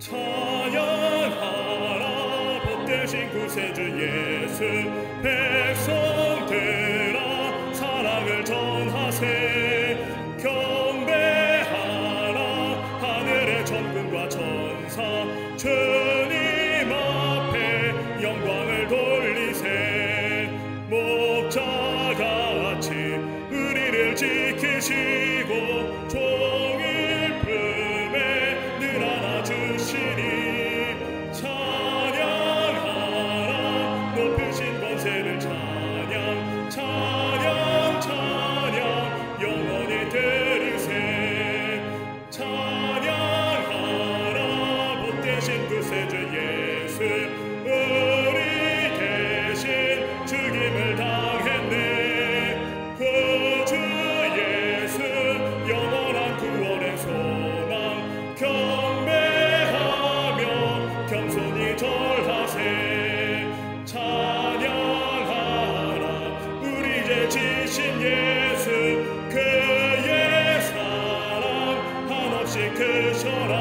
찬양하라 복되신 구세주 예수. 백성들아 사랑을 전하세. 경배하라 하늘의 천군과 천사. 주님 앞에 영광을 돌리세. 목자같이 우리를 지키시고 종일 품에 늘 안아주시니. 찬양하라 높으신 권세를 찬양. 찬양 찬양 영원히 들으세. 찬양하라 복되신 구세주 예수. 우리 대신 죽임을 당했네. 구주 예수 영원한 구원의 소망. 경배하며 겸손히 절하세. 찬양하라 우리 죄 지신 예수. 그의 사랑 한없이 크셔라.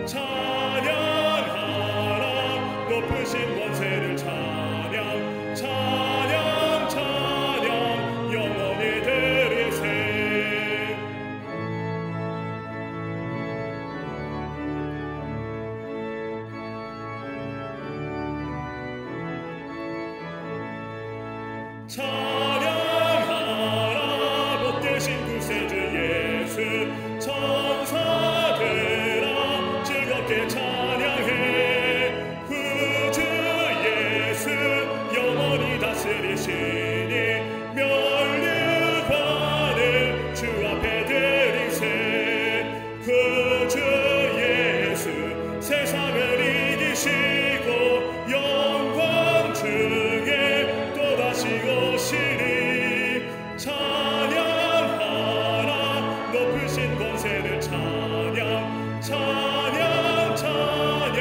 찬양하라 높으신 권세를 찬양. 찬양 찬양 영원히 들으세. 찬양하라 복되신 구세주 예수. 천사들아 즐겁게 찬양해. 구주 예수 영원히 다스리시니. 면류관을 주 앞에 드리세. 구주 예수 세상을 이기시고 영광 중에 또다시 오시리. 찬양하라 높으신 권세를 찬양. 찬양 찬양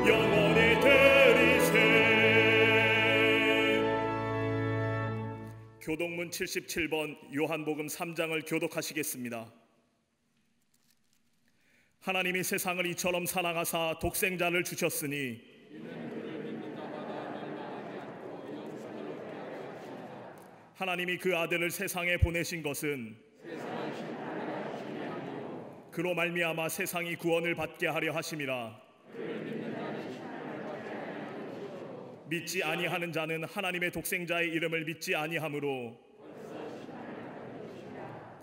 영원히 들으세. 교독문 77번 요한복음 3장을 교독하시겠습니다. 하나님이 세상을 이처럼 사랑하사 독생자를 주셨으니 하나님이 그 아들을 세상에 보내신 것은 그로 말미암아 세상이 구원을 받게 하려 하심이라. 믿지 아니하는 자는 하나님의 독생자의 이름을 믿지 아니하므로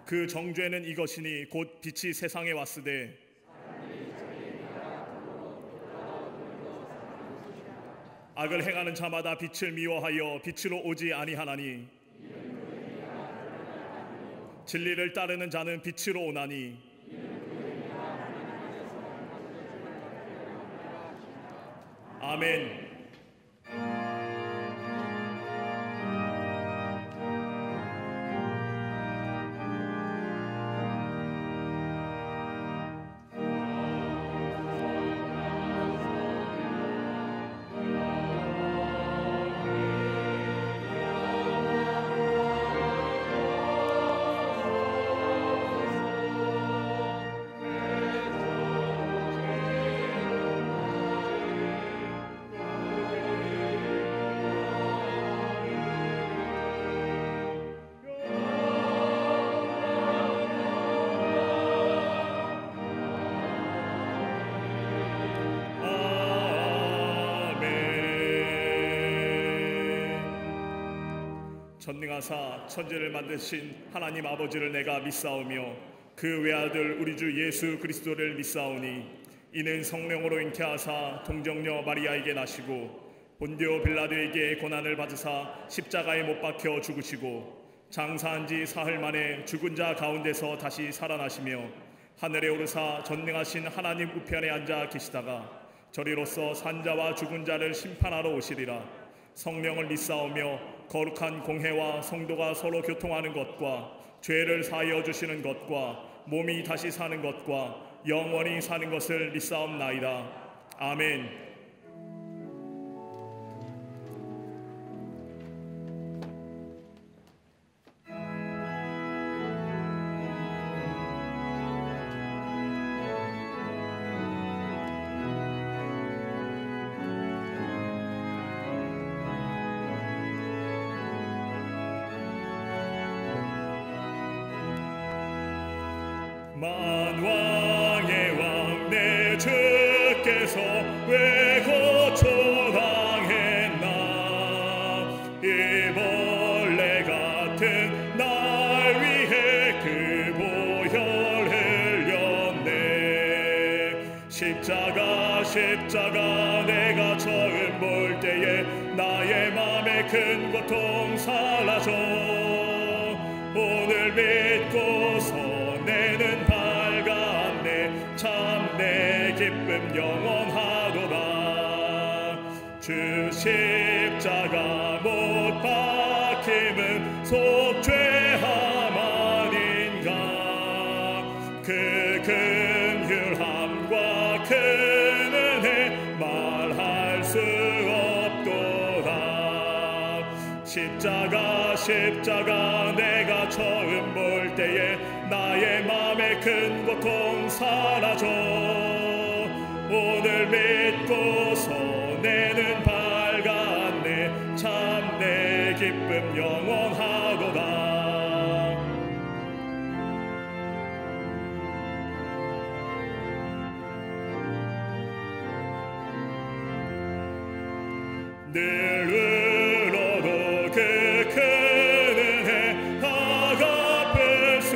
그 정죄는 이것이니 곧 빛이 세상에 왔으되 악을 행하는 자마다 빛을 미워하여 빛으로 오지 아니하나니 진리를 따르는 자는 빛으로 오나니 아멘. 전능하사 천지를 만드신 하나님 아버지를 내가 믿사오며 그 외아들 우리 주 예수 그리스도를 믿사오니 이는 성령으로 잉태하사 동정녀 마리아에게 나시고 본디오 빌라도에게 고난을 받으사 십자가에 못 박혀 죽으시고 장사한 지 사흘 만에 죽은 자 가운데서 다시 살아나시며 하늘에 오르사 전능하신 하나님 우편에 앉아 계시다가 저리로서 산자와 죽은 자를 심판하러 오시리라. 성령을 믿사오며 거룩한 공회와 성도가 서로 교통하는 것과 죄를 사하여 주시는 것과 몸이 다시 사는 것과 영원히 사는 것을 믿사옵나이다. 아멘. 만왕의 왕 내 주께서 왜 고초당했나. 이 벌레 같은 날 위해 그 보혈 흘렸네. 십자가 내가 처음 볼 때에 나의 맘에 큰 고통 사라져. 오늘 믿고서 내는 밝았네. 참 내 기쁨 영원하도다. 주 십자가 못 박힘은 속죄함 아닌가. 그 긍휼함과 큰 은혜 말할 수 없도다. 십자가 내가 처음 볼 때에 나의 맘에 큰 고통 사라져. 오늘 믿고서 내는 밝았네. 참 내 기쁨 영원하도다. 늘 울어도 그 큰 은혜 갚을 수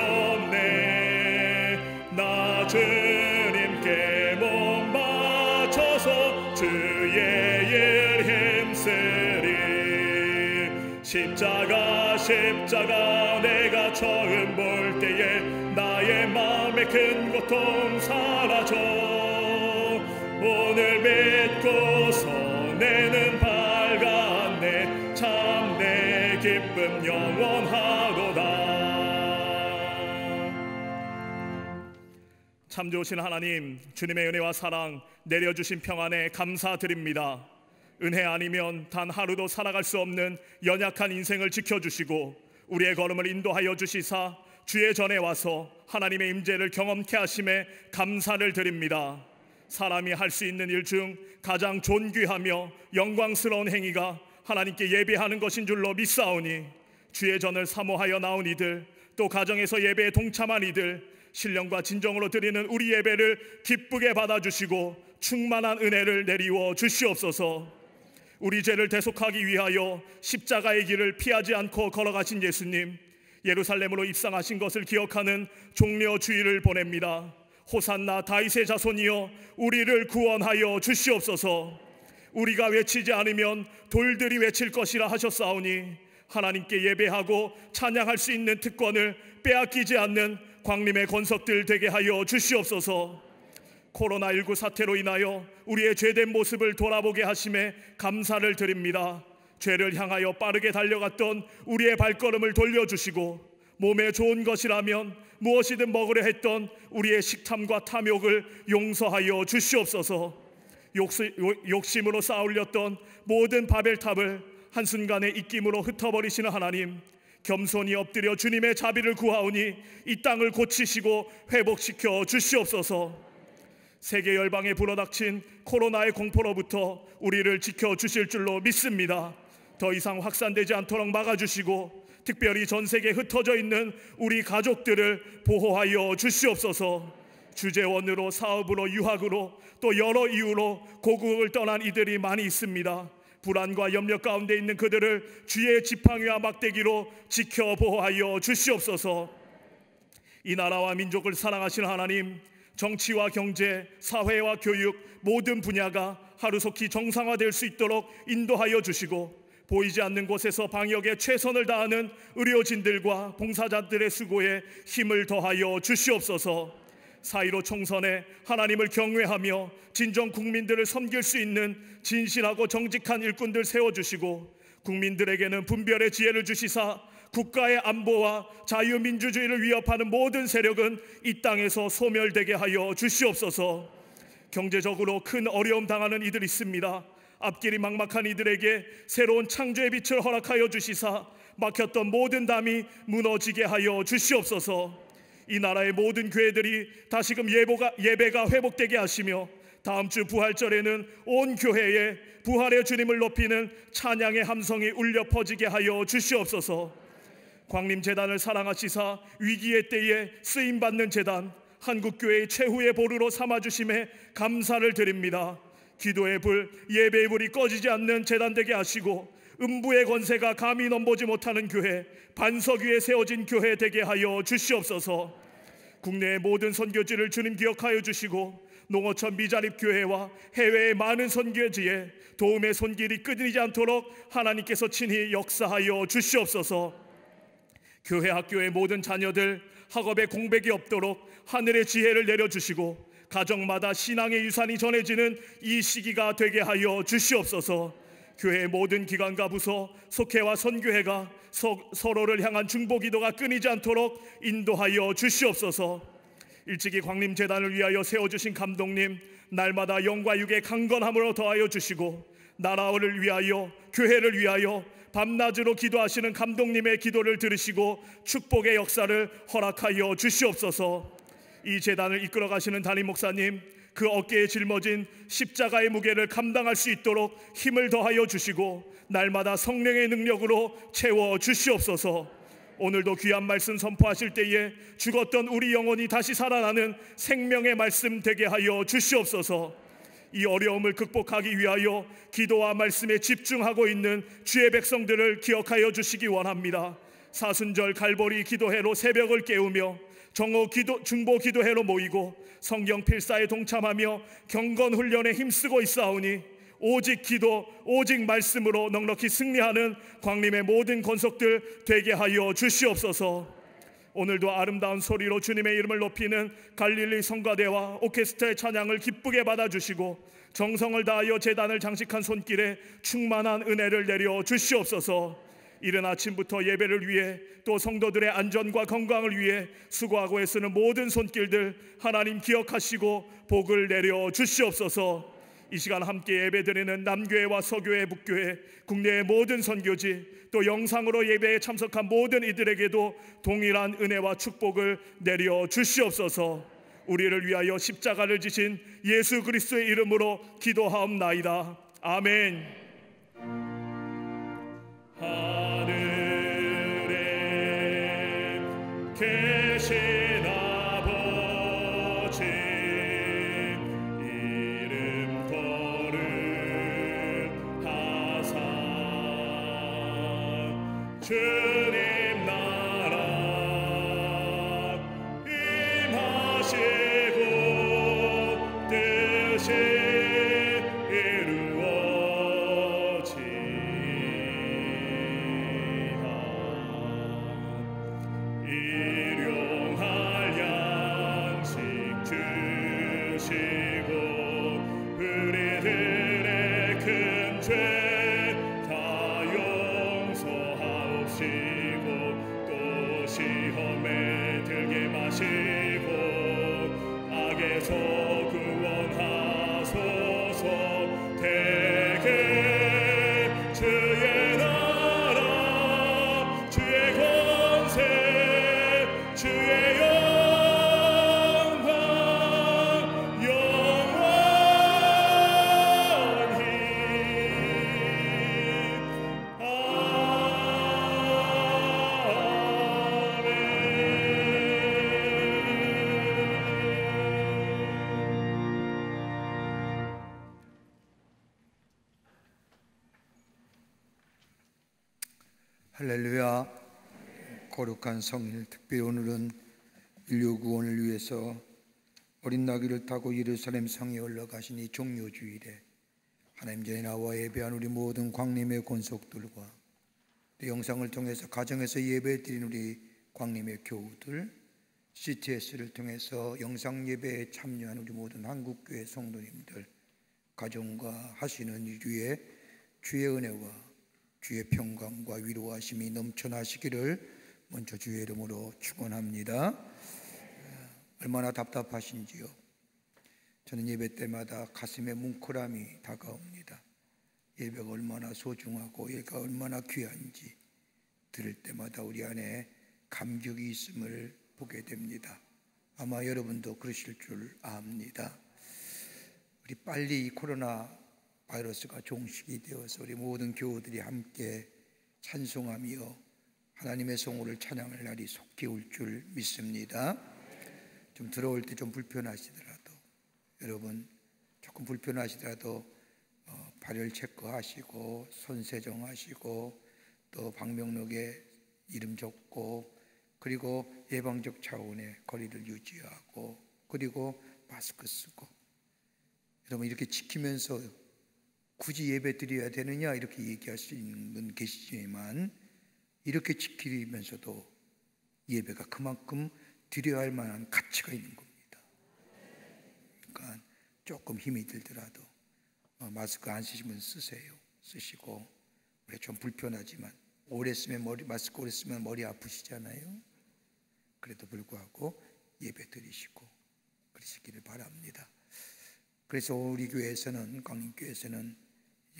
없네. 나 주님께 몸 바쳐서 주의 일 힘쓰리. 십자가 내가 처음 볼 때에 나의 마음에 큰 고통 사라져. 오늘 믿고서 내는 밝았네. 참 내 기쁨 영원하도다. 참 좋으신 하나님, 주님의 은혜와 사랑, 내려주신 평안에 감사드립니다. 은혜 아니면 단 하루도 살아갈 수 없는 연약한 인생을 지켜주시고 우리의 걸음을 인도하여 주시사 주의 전에 와서 하나님의 임재를 경험케 하심에 감사를 드립니다. 사람이 할 수 있는 일 중 가장 존귀하며 영광스러운 행위가 하나님께 예배하는 것인 줄로 믿사오니 주의 전을 사모하여 나온 이들, 또 가정에서 예배에 동참한 이들, 신령과 진정으로 드리는 우리 예배를 기쁘게 받아주시고 충만한 은혜를 내리워 주시옵소서. 우리 죄를 대속하기 위하여 십자가의 길을 피하지 않고 걸어가신 예수님, 예루살렘으로 입상하신 것을 기억하는 종려 주일을 보냅니다. 호산나 다윗의 자손이여 우리를 구원하여 주시옵소서. 우리가 외치지 않으면 돌들이 외칠 것이라 하셨사오니 하나님께 예배하고 찬양할 수 있는 특권을 빼앗기지 않는 광림의 권석들 되게 하여 주시옵소서. 코로나19 사태로 인하여 우리의 죄된 모습을 돌아보게 하심에 감사를 드립니다. 죄를 향하여 빠르게 달려갔던 우리의 발걸음을 돌려주시고 몸에 좋은 것이라면 무엇이든 먹으려 했던 우리의 식탐과 탐욕을 용서하여 주시옵소서. 욕심으로 쌓아올렸던 모든 바벨탑을 한순간에 입김으로 흩어버리시는 하나님, 겸손히 엎드려 주님의 자비를 구하오니 이 땅을 고치시고 회복시켜 주시옵소서. 세계 열방에 불어닥친 코로나의 공포로부터 우리를 지켜주실 줄로 믿습니다. 더 이상 확산되지 않도록 막아주시고 특별히 전 세계에 흩어져 있는 우리 가족들을 보호하여 주시옵소서. 주재원으로, 사업으로, 유학으로, 또 여러 이유로 고국을 떠난 이들이 많이 있습니다. 불안과 염려 가운데 있는 그들을 주의 지팡이와 막대기로 지켜 보호하여 주시옵소서. 이 나라와 민족을 사랑하시는 하나님, 정치와 경제, 사회와 교육 모든 분야가 하루속히 정상화될 수 있도록 인도하여 주시고 보이지 않는 곳에서 방역에 최선을 다하는 의료진들과 봉사자들의 수고에 힘을 더하여 주시옵소서. 4.15 총선에 하나님을 경외하며 진정 국민들을 섬길 수 있는 진실하고 정직한 일꾼들 세워주시고 국민들에게는 분별의 지혜를 주시사 국가의 안보와 자유민주주의를 위협하는 모든 세력은 이 땅에서 소멸되게 하여 주시옵소서. 경제적으로 큰 어려움 당하는 이들이 있습니다. 앞길이 막막한 이들에게 새로운 창조의 빛을 허락하여 주시사 막혔던 모든 담이 무너지게 하여 주시옵소서. 이 나라의 모든 교회들이 다시금 예배가 회복되게 하시며 다음 주 부활절에는 온 교회에 부활의 주님을 높이는 찬양의 함성이 울려 퍼지게 하여 주시옵소서. 광림재단을 사랑하시사 위기의 때에 쓰임받는 재단 한국교회의 최후의 보루로 삼아주심에 감사를 드립니다. 기도의 불, 예배의 불이 꺼지지 않는 재단 되게 하시고 음부의 권세가 감히 넘보지 못하는 교회, 반석 위에 세워진 교회 되게 하여 주시옵소서. 국내의 모든 선교지를 주님 기억하여 주시고 농어촌 미자립교회와 해외의 많은 선교지에 도움의 손길이 끊이지 않도록 하나님께서 친히 역사하여 주시옵소서. 교회 학교의 모든 자녀들 학업에 공백이 없도록 하늘의 지혜를 내려주시고 가정마다 신앙의 유산이 전해지는 이 시기가 되게 하여 주시옵소서. 교회의 모든 기관과 부서, 속회와 선교회가 서로를 향한 중보기도가 끊이지 않도록 인도하여 주시옵소서. 일찍이 광림재단을 위하여 세워주신 감독님, 날마다 영과 육의 강건함으로 더하여 주시고 나라를 위하여, 교회를 위하여 밤낮으로 기도하시는 감독님의 기도를 들으시고 축복의 역사를 허락하여 주시옵소서. 이 재단을 이끌어 가시는 담임 목사님, 그 어깨에 짊어진 십자가의 무게를 감당할 수 있도록 힘을 더하여 주시고 날마다 성령의 능력으로 채워 주시옵소서. 오늘도 귀한 말씀 선포하실 때에 죽었던 우리 영혼이 다시 살아나는 생명의 말씀 되게 하여 주시옵소서. 이 어려움을 극복하기 위하여 기도와 말씀에 집중하고 있는 주의 백성들을 기억하여 주시기 원합니다. 사순절 갈보리 기도회로 새벽을 깨우며 정오 중보 기도회로 모이고 성경 필사에 동참하며 경건 훈련에 힘쓰고 있사오니 오직 기도, 오직 말씀으로 넉넉히 승리하는 광림의 모든 권속들 되게 하여 주시옵소서. 오늘도 아름다운 소리로 주님의 이름을 높이는 갈릴리 성가대와 오케스트라의 찬양을 기쁘게 받아주시고 정성을 다하여 제단을 장식한 손길에 충만한 은혜를 내려 주시옵소서. 이른 아침부터 예배를 위해 또 성도들의 안전과 건강을 위해 수고하고 애쓰는 모든 손길들 하나님 기억하시고 복을 내려 주시옵소서. 이 시간 함께 예배드리는 남교회와 서교회, 북교회, 국내의 모든 선교지 또 영상으로 예배에 참석한 모든 이들에게도 동일한 은혜와 축복을 내려 주시옵소서. 우리를 위하여 십자가를 지신 예수 그리스도의 이름으로 기도하옵나이다. 아멘. 하늘에 계신 아버지 이름 거룩하사 주님 나라 임하시고 뜻이 일용할 양식 주시고 우리들의 큰 죄 다 용서하옵시고 또 시험에 들게 마시고 악에서 구원하소서. 대개 주의 나라 주의 권세 주의 영광 영원히 할렐루야. 거룩한 성일, 특별히 오늘은 인류 구원을 위해서 어린 나귀를 타고 예루살렘 성에 올라가신 이 종료주일에 하나님 전에 나와 예배한 우리 모든 광림의 권속들과 또 영상을 통해서 가정에서 예배드린 우리 광림의 교우들, CTS를 통해서 영상 예배에 참여한 우리 모든 한국교회 성도님들, 가정과 하시는 이 주의 은혜와 주의 평강과 위로하심이 넘쳐나시기를 먼저 주의 이름으로 축원합니다. 얼마나 답답하신지요. 저는 예배 때마다 가슴에 뭉클함이 다가옵니다. 예배가 얼마나 소중하고 예배가 얼마나 귀한지 들을 때마다 우리 안에 감격이 있음을 보게 됩니다. 아마 여러분도 그러실 줄 압니다. 우리 빨리 이 코로나 바이러스가 종식이 되어서 우리 모든 교우들이 함께 찬송하며 하나님의 성호를 찬양할 날이 속히 올 줄 믿습니다. 좀 들어올 때 좀 불편하시더라도, 여러분 조금 불편하시더라도 발열 체크하시고 손 세정하시고 또 방명록에 이름 적고, 그리고 예방적 차원의 거리를 유지하고, 그리고 마스크 쓰고, 여러분 이렇게 지키면서 굳이 예배 드려야 되느냐 이렇게 얘기할 수 있는 분 계시지만, 이렇게 지키면서도 예배가 그만큼 드려야 할 만한 가치가 있는 겁니다. 그러니까 조금 힘이 들더라도 마스크 안 쓰시면 쓰시고, 우리 좀 불편하지만 오래 쓰면 마스크 오래 쓰면 머리 아프시잖아요. 그래도 불구하고 예배 드리시고 그러시기를 바랍니다. 그래서 우리 교회에서는, 광림교회에서는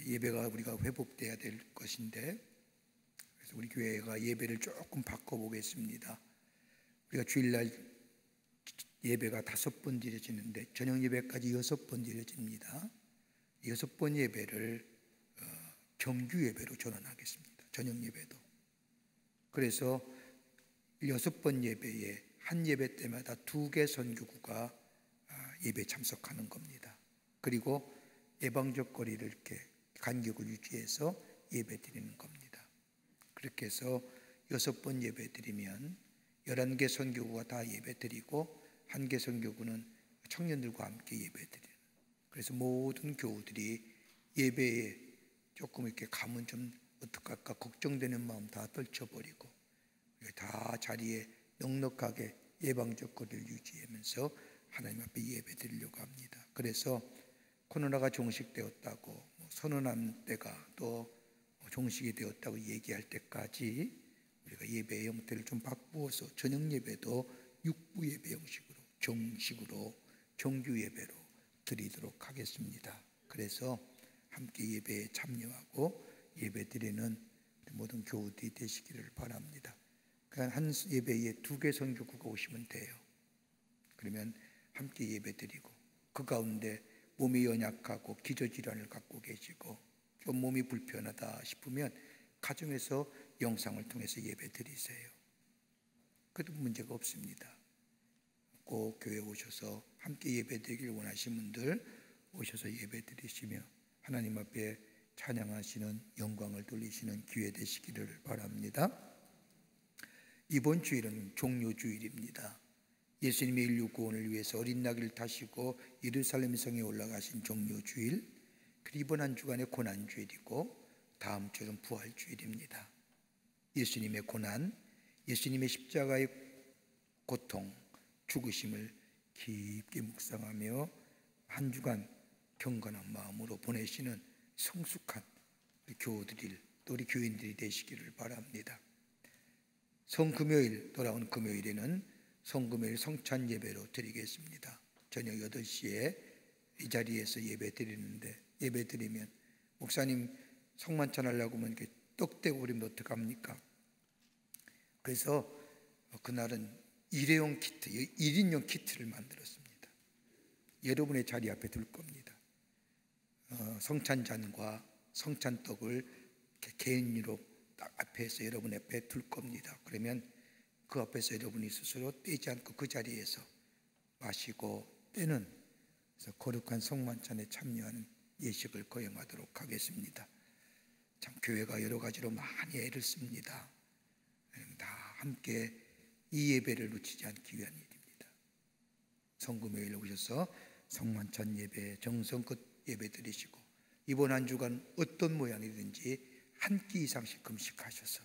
예배가 우리가 회복돼야 될 것인데, 그래서 우리 교회가 예배를 조금 바꿔보겠습니다. 우리가 주일날 예배가 5번 드려지는데 저녁 예배까지 6번 드려집니다. 6번 예배를 정규 예배로 전환하겠습니다. 저녁 예배도. 그래서 6번 예배에 한 예배 때마다 2개 선교구가 예배 참석하는 겁니다. 그리고 예방적 거리를 이렇게 간격을 유지해서 예배 드리는 겁니다. 그렇게 해서 6번 예배 드리면 11개 선교구가 다 예배 드리고 1개 선교구는 청년들과 함께 예배 드리는. 그래서 모든 교우들이 예배에 조금 이렇게 가면 좀 어떡할까 걱정되는 마음 다 떨쳐버리고 다 자리에 넉넉하게 예방적 거리를 유지하면서 하나님 앞에 예배 드리려고 합니다. 그래서 코로나가 종식되었다고 선언한 때가 또 종식이 되었다고 얘기할 때까지 우리가 예배의 형태를 좀 바꾸어서 저녁 예배도 육부 예배 형식으로 정식으로 정규 예배로 드리도록 하겠습니다. 그래서 함께 예배에 참여하고 예배 드리는 모든 교우들이 되시기를 바랍니다. 그냥 한 예배에 2개 선교구가 오시면 돼요. 그러면 함께 예배 드리고, 그 가운데 몸이 연약하고 기저질환을 갖고 계시고 좀 몸이 불편하다 싶으면 가정에서 영상을 통해서 예배 드리세요. 그래도 문제가 없습니다. 꼭 교회 오셔서 함께 예배 드리길 원하시는 분들 오셔서 예배 드리시며 하나님 앞에 찬양하시는, 영광을 돌리시는 기회 되시기를 바랍니다. 이번 주일은 종료주일입니다. 예수님의 인류 구원을 위해서 어린 나귀를 타시고 예루살렘 성에 올라가신 종료주일, 그리고 이번 한 주간의 고난주일이고 다음 주는 부활주일입니다. 예수님의 고난, 예수님의 십자가의 고통, 죽으심을 깊게 묵상하며 한 주간 경건한 마음으로 보내시는 성숙한 우리 교우들이, 또 우리 교인들이 되시기를 바랍니다. 성금요일, 돌아온 금요일에는 성금요일 성찬 예배로 드리겠습니다. 저녁 8시에 이 자리에서 예배 드리는데, 예배 드리면 목사님 성만찬 하려고 하면 이렇게 떡대고 그러면 어떡합니까? 그래서 그날은 일회용 키트, 1인용 키트를 만들었습니다. 여러분의 자리 앞에 둘 겁니다. 성찬잔과 성찬떡을 이렇게 개인으로 딱 앞에서 여러분 앞에 둘 겁니다. 그러면 그 앞에서 여러분이 스스로 떼지 않고 그 자리에서 마시고 때는, 그래서 거룩한 성만찬에 참여하는 예식을 거행하도록 하겠습니다. 참 교회가 여러 가지로 많이 애를 씁니다. 다 함께 이 예배를 놓치지 않기 위한 일입니다. 성금요일에 오셔서 성만찬 예배, 정성껏 예배 드리시고 이번 한 주간 어떤 모양이든지 한 끼 이상씩 금식하셔서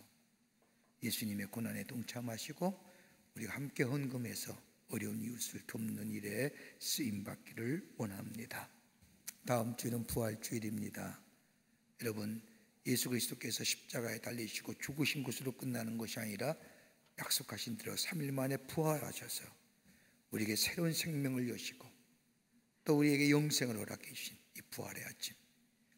예수님의 고난에 동참하시고 우리가 함께 헌금해서 어려운 이웃을 돕는 일에 쓰임받기를 원합니다. 다음 주는 부활주일입니다. 여러분, 예수 그리스도께서 십자가에 달리시고 죽으신 것으로 끝나는 것이 아니라 약속하신 대로 3일 만에 부활하셔서 우리에게 새로운 생명을 여시고 또 우리에게 영생을 허락해 주신 이 부활의 아침,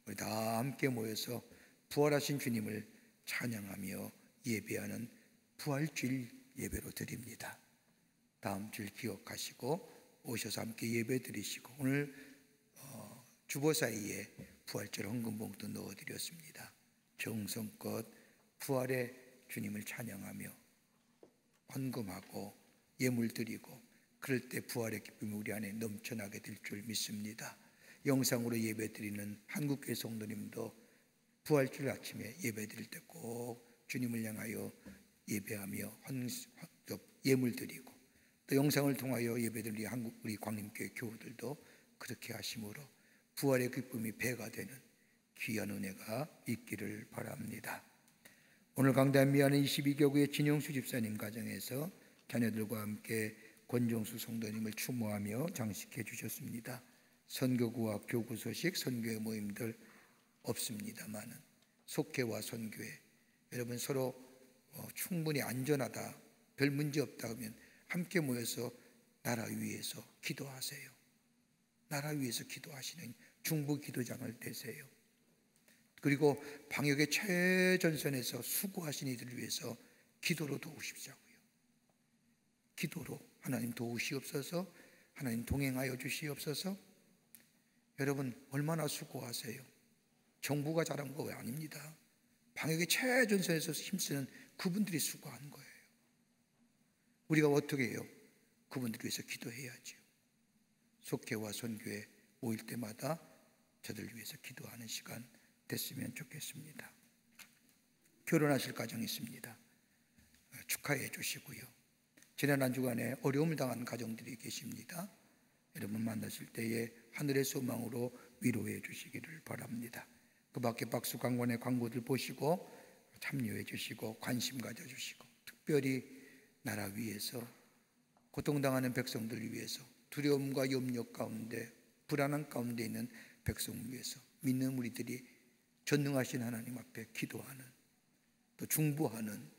우리 다 함께 모여서 부활하신 주님을 찬양하며 예배하는 부활주일 예배로 드립니다. 다음 주일 기억하시고 오셔서 함께 예배 드리시고, 오늘 주보 사이에 부활절 헌금봉도 넣어드렸습니다. 정성껏 부활의 주님을 찬양하며 헌금하고 예물 드리고 그럴 때 부활의 기쁨이 우리 안에 넘쳐나게 될 줄 믿습니다. 영상으로 예배 드리는 한국교회 성도님도 부활주일 아침에 예배 드릴 때 꼭 주님을 향하여 예배하며 예물 드리고 또 영상을 통하여 예배 드리는 우리 광림교회 교우들도 그렇게 하심으로 부활의 기쁨이 배가 되는 귀한 은혜가 있기를 바랍니다. 오늘 강단 미안의 22교구의 진영수 집사님 가정에서 자녀들과 함께 권정수 성도님을 추모하며 장식해 주셨습니다. 선교구와 교구 소식, 선교회 모임들 없습니다만은 속회와 선교회 여러분 서로 충분히 안전하다, 별 문제 없다 하면 함께 모여서 나라 위에서 기도하세요. 나라 위에서 기도하시는 중보 기도장을 대세요. 그리고 방역의 최전선에서 수고하신 이들을 위해서 기도로 도우십시오고요. 기도로 하나님 도우시옵소서, 하나님 동행하여 주시옵소서. 여러분 얼마나 수고하세요. 정부가 잘한 거 아닙니다. 방역의 최전선에서 힘쓰는 그분들이 수고한 거예요. 우리가 어떻게 해요? 그분들 위해서 기도해야죠. 속회와 선교회 모일 때마다 저들 위해서 기도하는 시간 됐으면 좋겠습니다. 결혼하실 가정이 있습니다. 축하해 주시고요. 지난 한 주간에 어려움을 당한 가정들이 계십니다. 여러분 만나실 때에 하늘의 소망으로 위로해 주시기를 바랍니다. 그 밖에 박수광관의 광고들 보시고 참여해 주시고 관심 가져주시고 특별히 나라 위에서 고통당하는 백성들 위해서 두려움과 염려 가운데 불안한 가운데 있는 백성을 위해서 믿는 우리들이 전능하신 하나님 앞에 기도하는 또 중보하는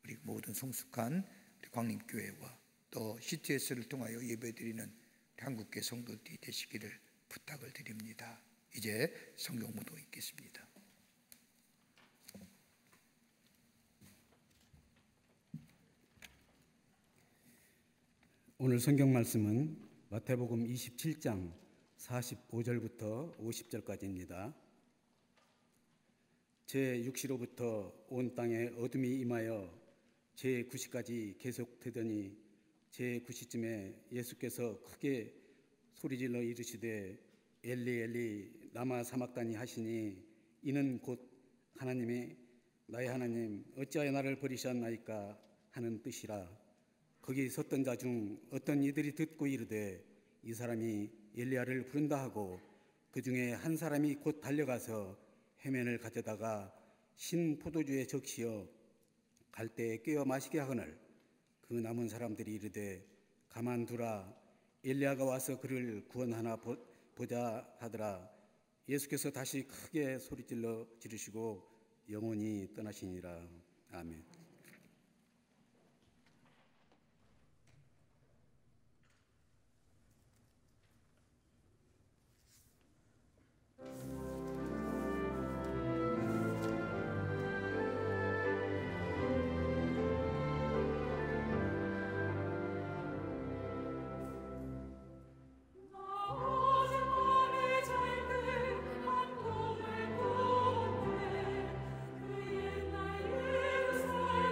우리 모든 성숙한 우리 광림교회와 또 CTS를 통하여 예배드리는 한국교회 성도들이 되시기를 부탁을 드립니다. 이제 성경무도 읽겠습니다. 오늘 성경 말씀은 마태복음 27장 45절부터 50절까지입니다. 제6시로부터 온 땅에 어둠이 임하여 제9시까지 계속되더니 제9시쯤에 예수께서 크게 소리질러 이르시되 엘리 엘리 라마 사막다니 하시니 이는 곧 하나님이 나의 하나님 어찌하여 나를 버리셨나이까 하는 뜻이라. 거기 섰던 자 중 어떤 이들이 듣고 이르되 이 사람이 엘리야를 부른다 하고 그 중에 한 사람이 곧 달려가서 해면을 가져다가 신 포도주에 적시어 갈대에 꿰어 마시게 하거늘 그 남은 사람들이 이르되 가만두라 엘리야가 와서 그를 구원하나 보자 하더라. 예수께서 다시 크게 소리질러 지르시고 영원히 떠나시니라. 아멘. 그 옛날 예루살렘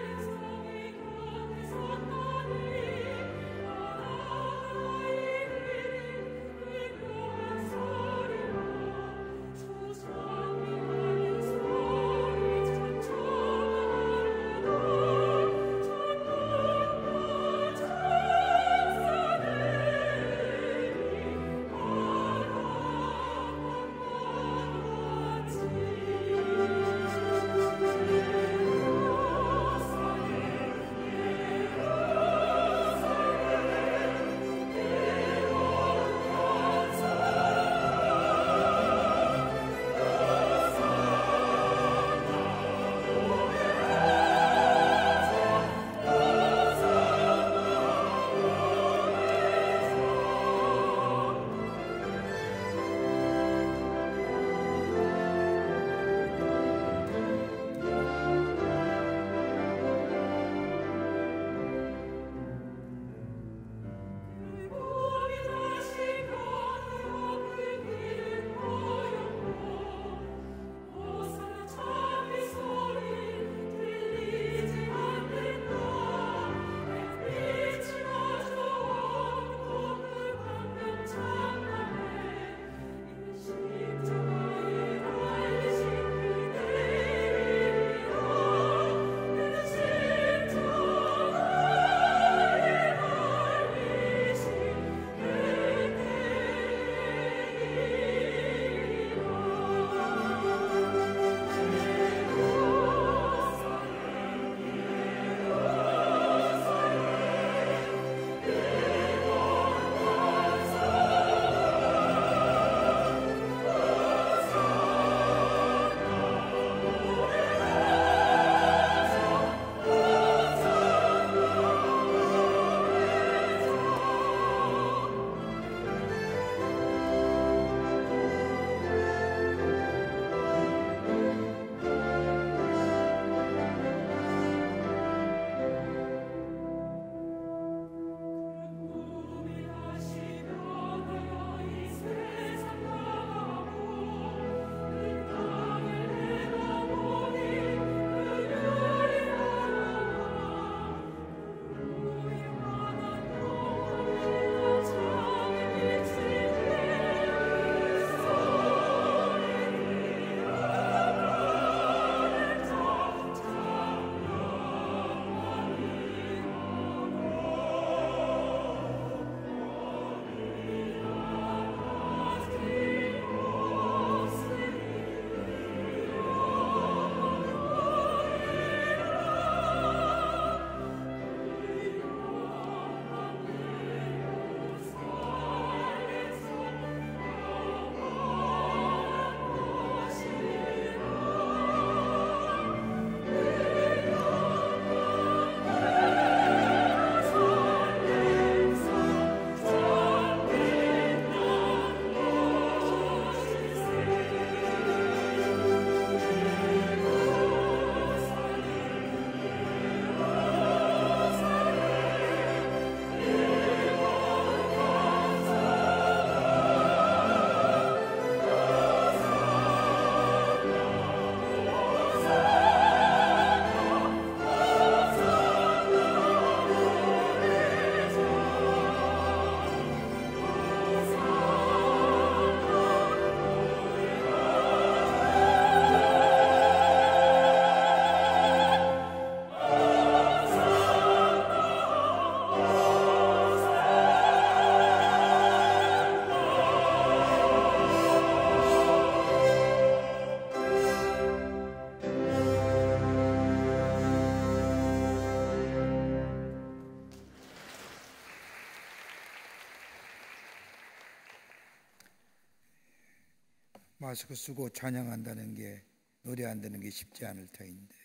마스크 쓰고 찬양한다는 게, 노래한다는 게 쉽지 않을 터인데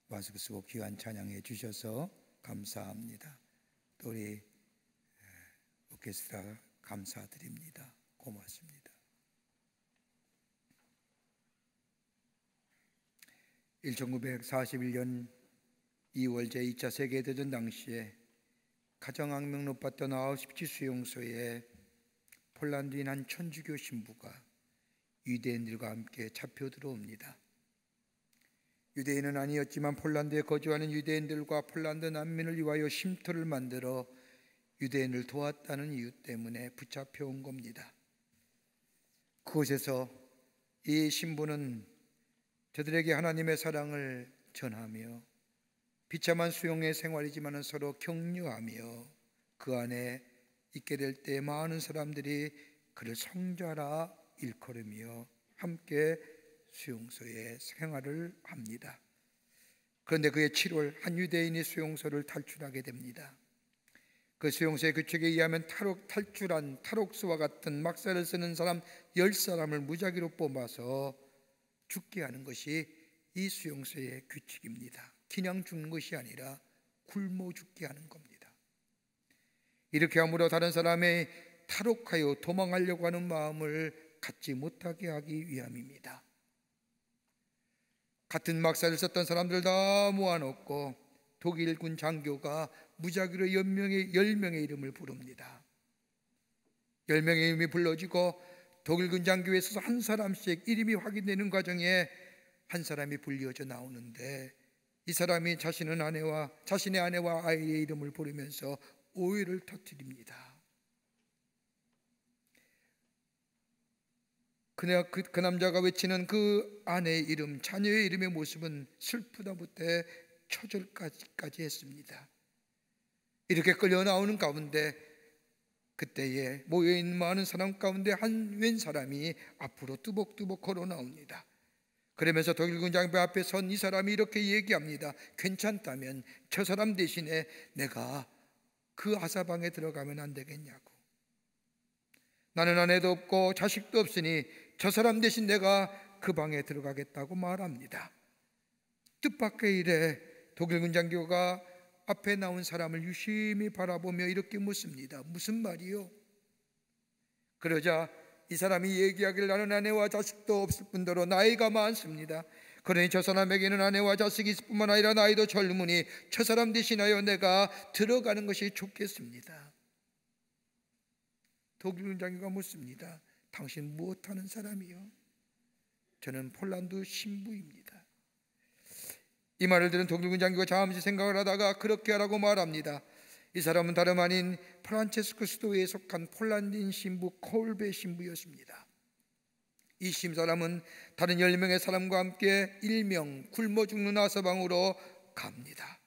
마스크 쓰고 귀한 찬양해 주셔서 감사합니다. 또 우리 오케스트라 감사드립니다. 고맙습니다. 1941년 2월 제2차 세계대전 당시에 가장 악명 높았던 아우슈비츠 수용소에 폴란드인 한 천주교 신부가 유대인들과 함께 잡혀 들어옵니다. 유대인은 아니었지만 폴란드에 거주하는 유대인들과 폴란드 난민을 위하여 쉼터를 만들어 유대인을 도왔다는 이유 때문에 붙잡혀 온 겁니다. 그곳에서 이 신부는 저들에게 하나님의 사랑을 전하며 비참한 수용의 생활이지만 서로 격려하며 그 안에 있게 될 때 많은 사람들이 그를 성자라 일컬으며 함께 수용소에 생활을 합니다. 그런데 그해 7월 한 유대인이 수용소를 탈출하게 됩니다. 그 수용소의 규칙에 의하면 탈출한 탈옥수와 같은 막사를 쓰는 사람 10사람을 무작위로 뽑아서 죽게 하는 것이 이 수용소의 규칙입니다. 그냥 죽는 것이 아니라 굶어 죽게 하는 겁니다. 이렇게 함으로 다른 사람의 탈옥하여 도망하려고 하는 마음을 갖지 못하게 하기 위함입니다. 같은 막사를 썼던 사람들 다 모아놓고 독일군 장교가 무작위로 10명의 이름을 부릅니다. 10명의 이름이 불러지고 독일군 장교에 있어서 한 사람씩 이름이 확인되는 과정에 한 사람이 불려져 나오는데 이 사람이 자신의 아내와 아이의 이름을 부르면서 오해를 터뜨립니다. 그 남자가 외치는 그 아내의 이름, 자녀의 이름의 모습은 슬프다 못해 초절까지 했습니다. 이렇게 끌려 나오는 가운데 그때에 모여있는 많은 사람 가운데 한 웬 사람이 앞으로 뚜벅뚜벅 걸어 나옵니다. 그러면서 독일군 장교 앞에 선 이 사람이 이렇게 얘기합니다. 괜찮다면 저 사람 대신에 내가 그 아사방에 들어가면 안 되겠냐고. 나는 아내도 없고 자식도 없으니 저 사람 대신 내가 그 방에 들어가겠다고 말합니다. 뜻밖의 일에 독일군 장교가 앞에 나온 사람을 유심히 바라보며 이렇게 묻습니다. 무슨 말이요? 그러자 이 사람이 얘기하길 나는 아내와 자식도 없을 뿐더러 나이가 많습니다. 그러니 저 사람에게는 아내와 자식이 있을 뿐만 아니라 나이도 젊으니 저 사람 대신하여 내가 들어가는 것이 좋겠습니다. 독일군 장교가 묻습니다. 당신 무엇하는 사람이요? 저는 폴란드 신부입니다. 이 말을 들은 독일군 장교가 잠시 생각을 하다가 그렇게 하라고 말합니다. 이 사람은 다름 아닌 프란체스코 수도에 속한 폴란드인 신부 콜베 신부였습니다. 이 신사람은 다른 10명의 사람과 함께 일명 굶어 죽는 아사방으로 갑니다.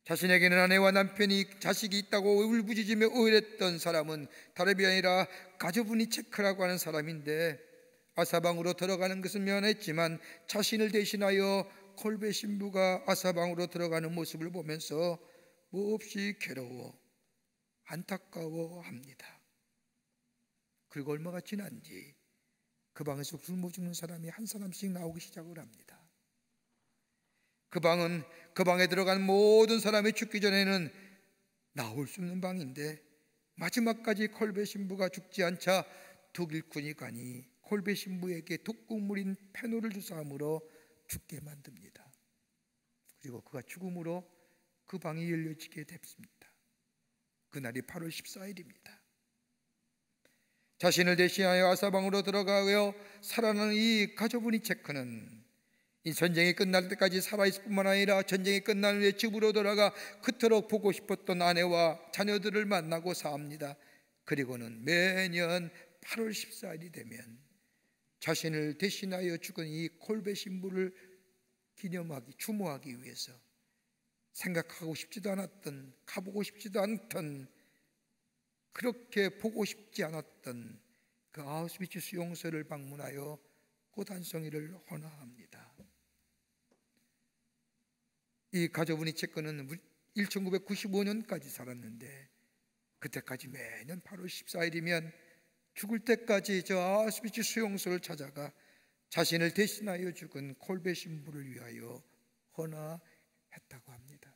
자신에게는 아내와 남편이 자식이 있다고 울부짖으며 오해했던 사람은 다름이 아니라 가조브니체크라고 하는 사람인데 아사방으로 들어가는 것은 면했지만 자신을 대신하여 콜베 신부가 아사방으로 들어가는 모습을 보면서 몹시 괴로워 안타까워합니다. 그리고 얼마가 지난 뒤 그 방에서 굶어 죽는 사람이 한 사람씩 나오기 시작을 합니다. 그 방은 그 방에 들어간 모든 사람이 죽기 전에는 나올 수 없는 방인데 마지막까지 콜베 신부가 죽지 않자 독일군이 가니 콜베 신부에게 독국물인 페놀을 주사함으로 죽게 만듭니다. 그리고 그가 죽음으로 그 방이 열려지게 됐습니다. 그날이 8월 14일입니다. 자신을 대신하여 아사방으로 들어가며 살아나는 이 가조브니체크는 이 전쟁이 끝날 때까지 살아있을 뿐만 아니라 전쟁이 끝난 후에 집으로 돌아가 그토록 보고 싶었던 아내와 자녀들을 만나고 삽니다. 그리고는 매년 8월 14일이 되면 자신을 대신하여 죽은 이 콜베 신부를 추모하기 위해서 생각하고 싶지도 않았던, 가보고 싶지도 않던, 그렇게 보고 싶지 않았던 그 아우슈비츠 수용소를 방문하여 꽃 한 송이를 헌화합니다. 이 가조브니체크는 1995년까지 살았는데 그때까지 매년 8월 14일이면 죽을 때까지 저 아우슈비츠 수용소를 찾아가 자신을 대신하여 죽은 콜베 신부를 위하여 헌화했다고 합니다.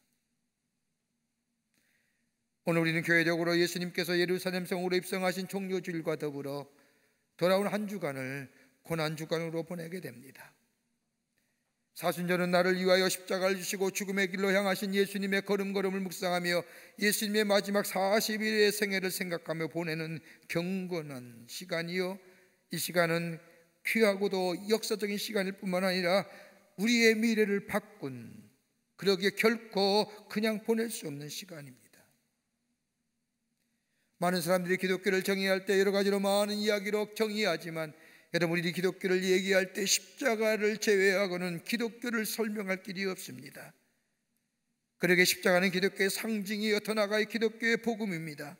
오늘 우리는 교회적으로 예수님께서 예루살렘 성으로 입성하신 종료주일과 더불어 돌아온 한 주간을 고난주간으로 보내게 됩니다. 사순절은 나를 위하여 십자가를 지시고 죽음의 길로 향하신 예수님의 걸음걸음을 묵상하며 예수님의 마지막 40일의 생애를 생각하며 보내는 경건한 시간이요, 이 시간은 귀하고도 역사적인 시간일 뿐만 아니라 우리의 미래를 바꾼, 그러기에 결코 그냥 보낼 수 없는 시간입니다. 많은 사람들이 기독교를 정의할 때 여러 가지로 많은 이야기로 정의하지만 여러분, 우리 기독교를 얘기할 때 십자가를 제외하고는 기독교를 설명할 길이 없습니다. 그러기에 십자가는 기독교의 상징이요, 더 나아가 기독교의 복음입니다.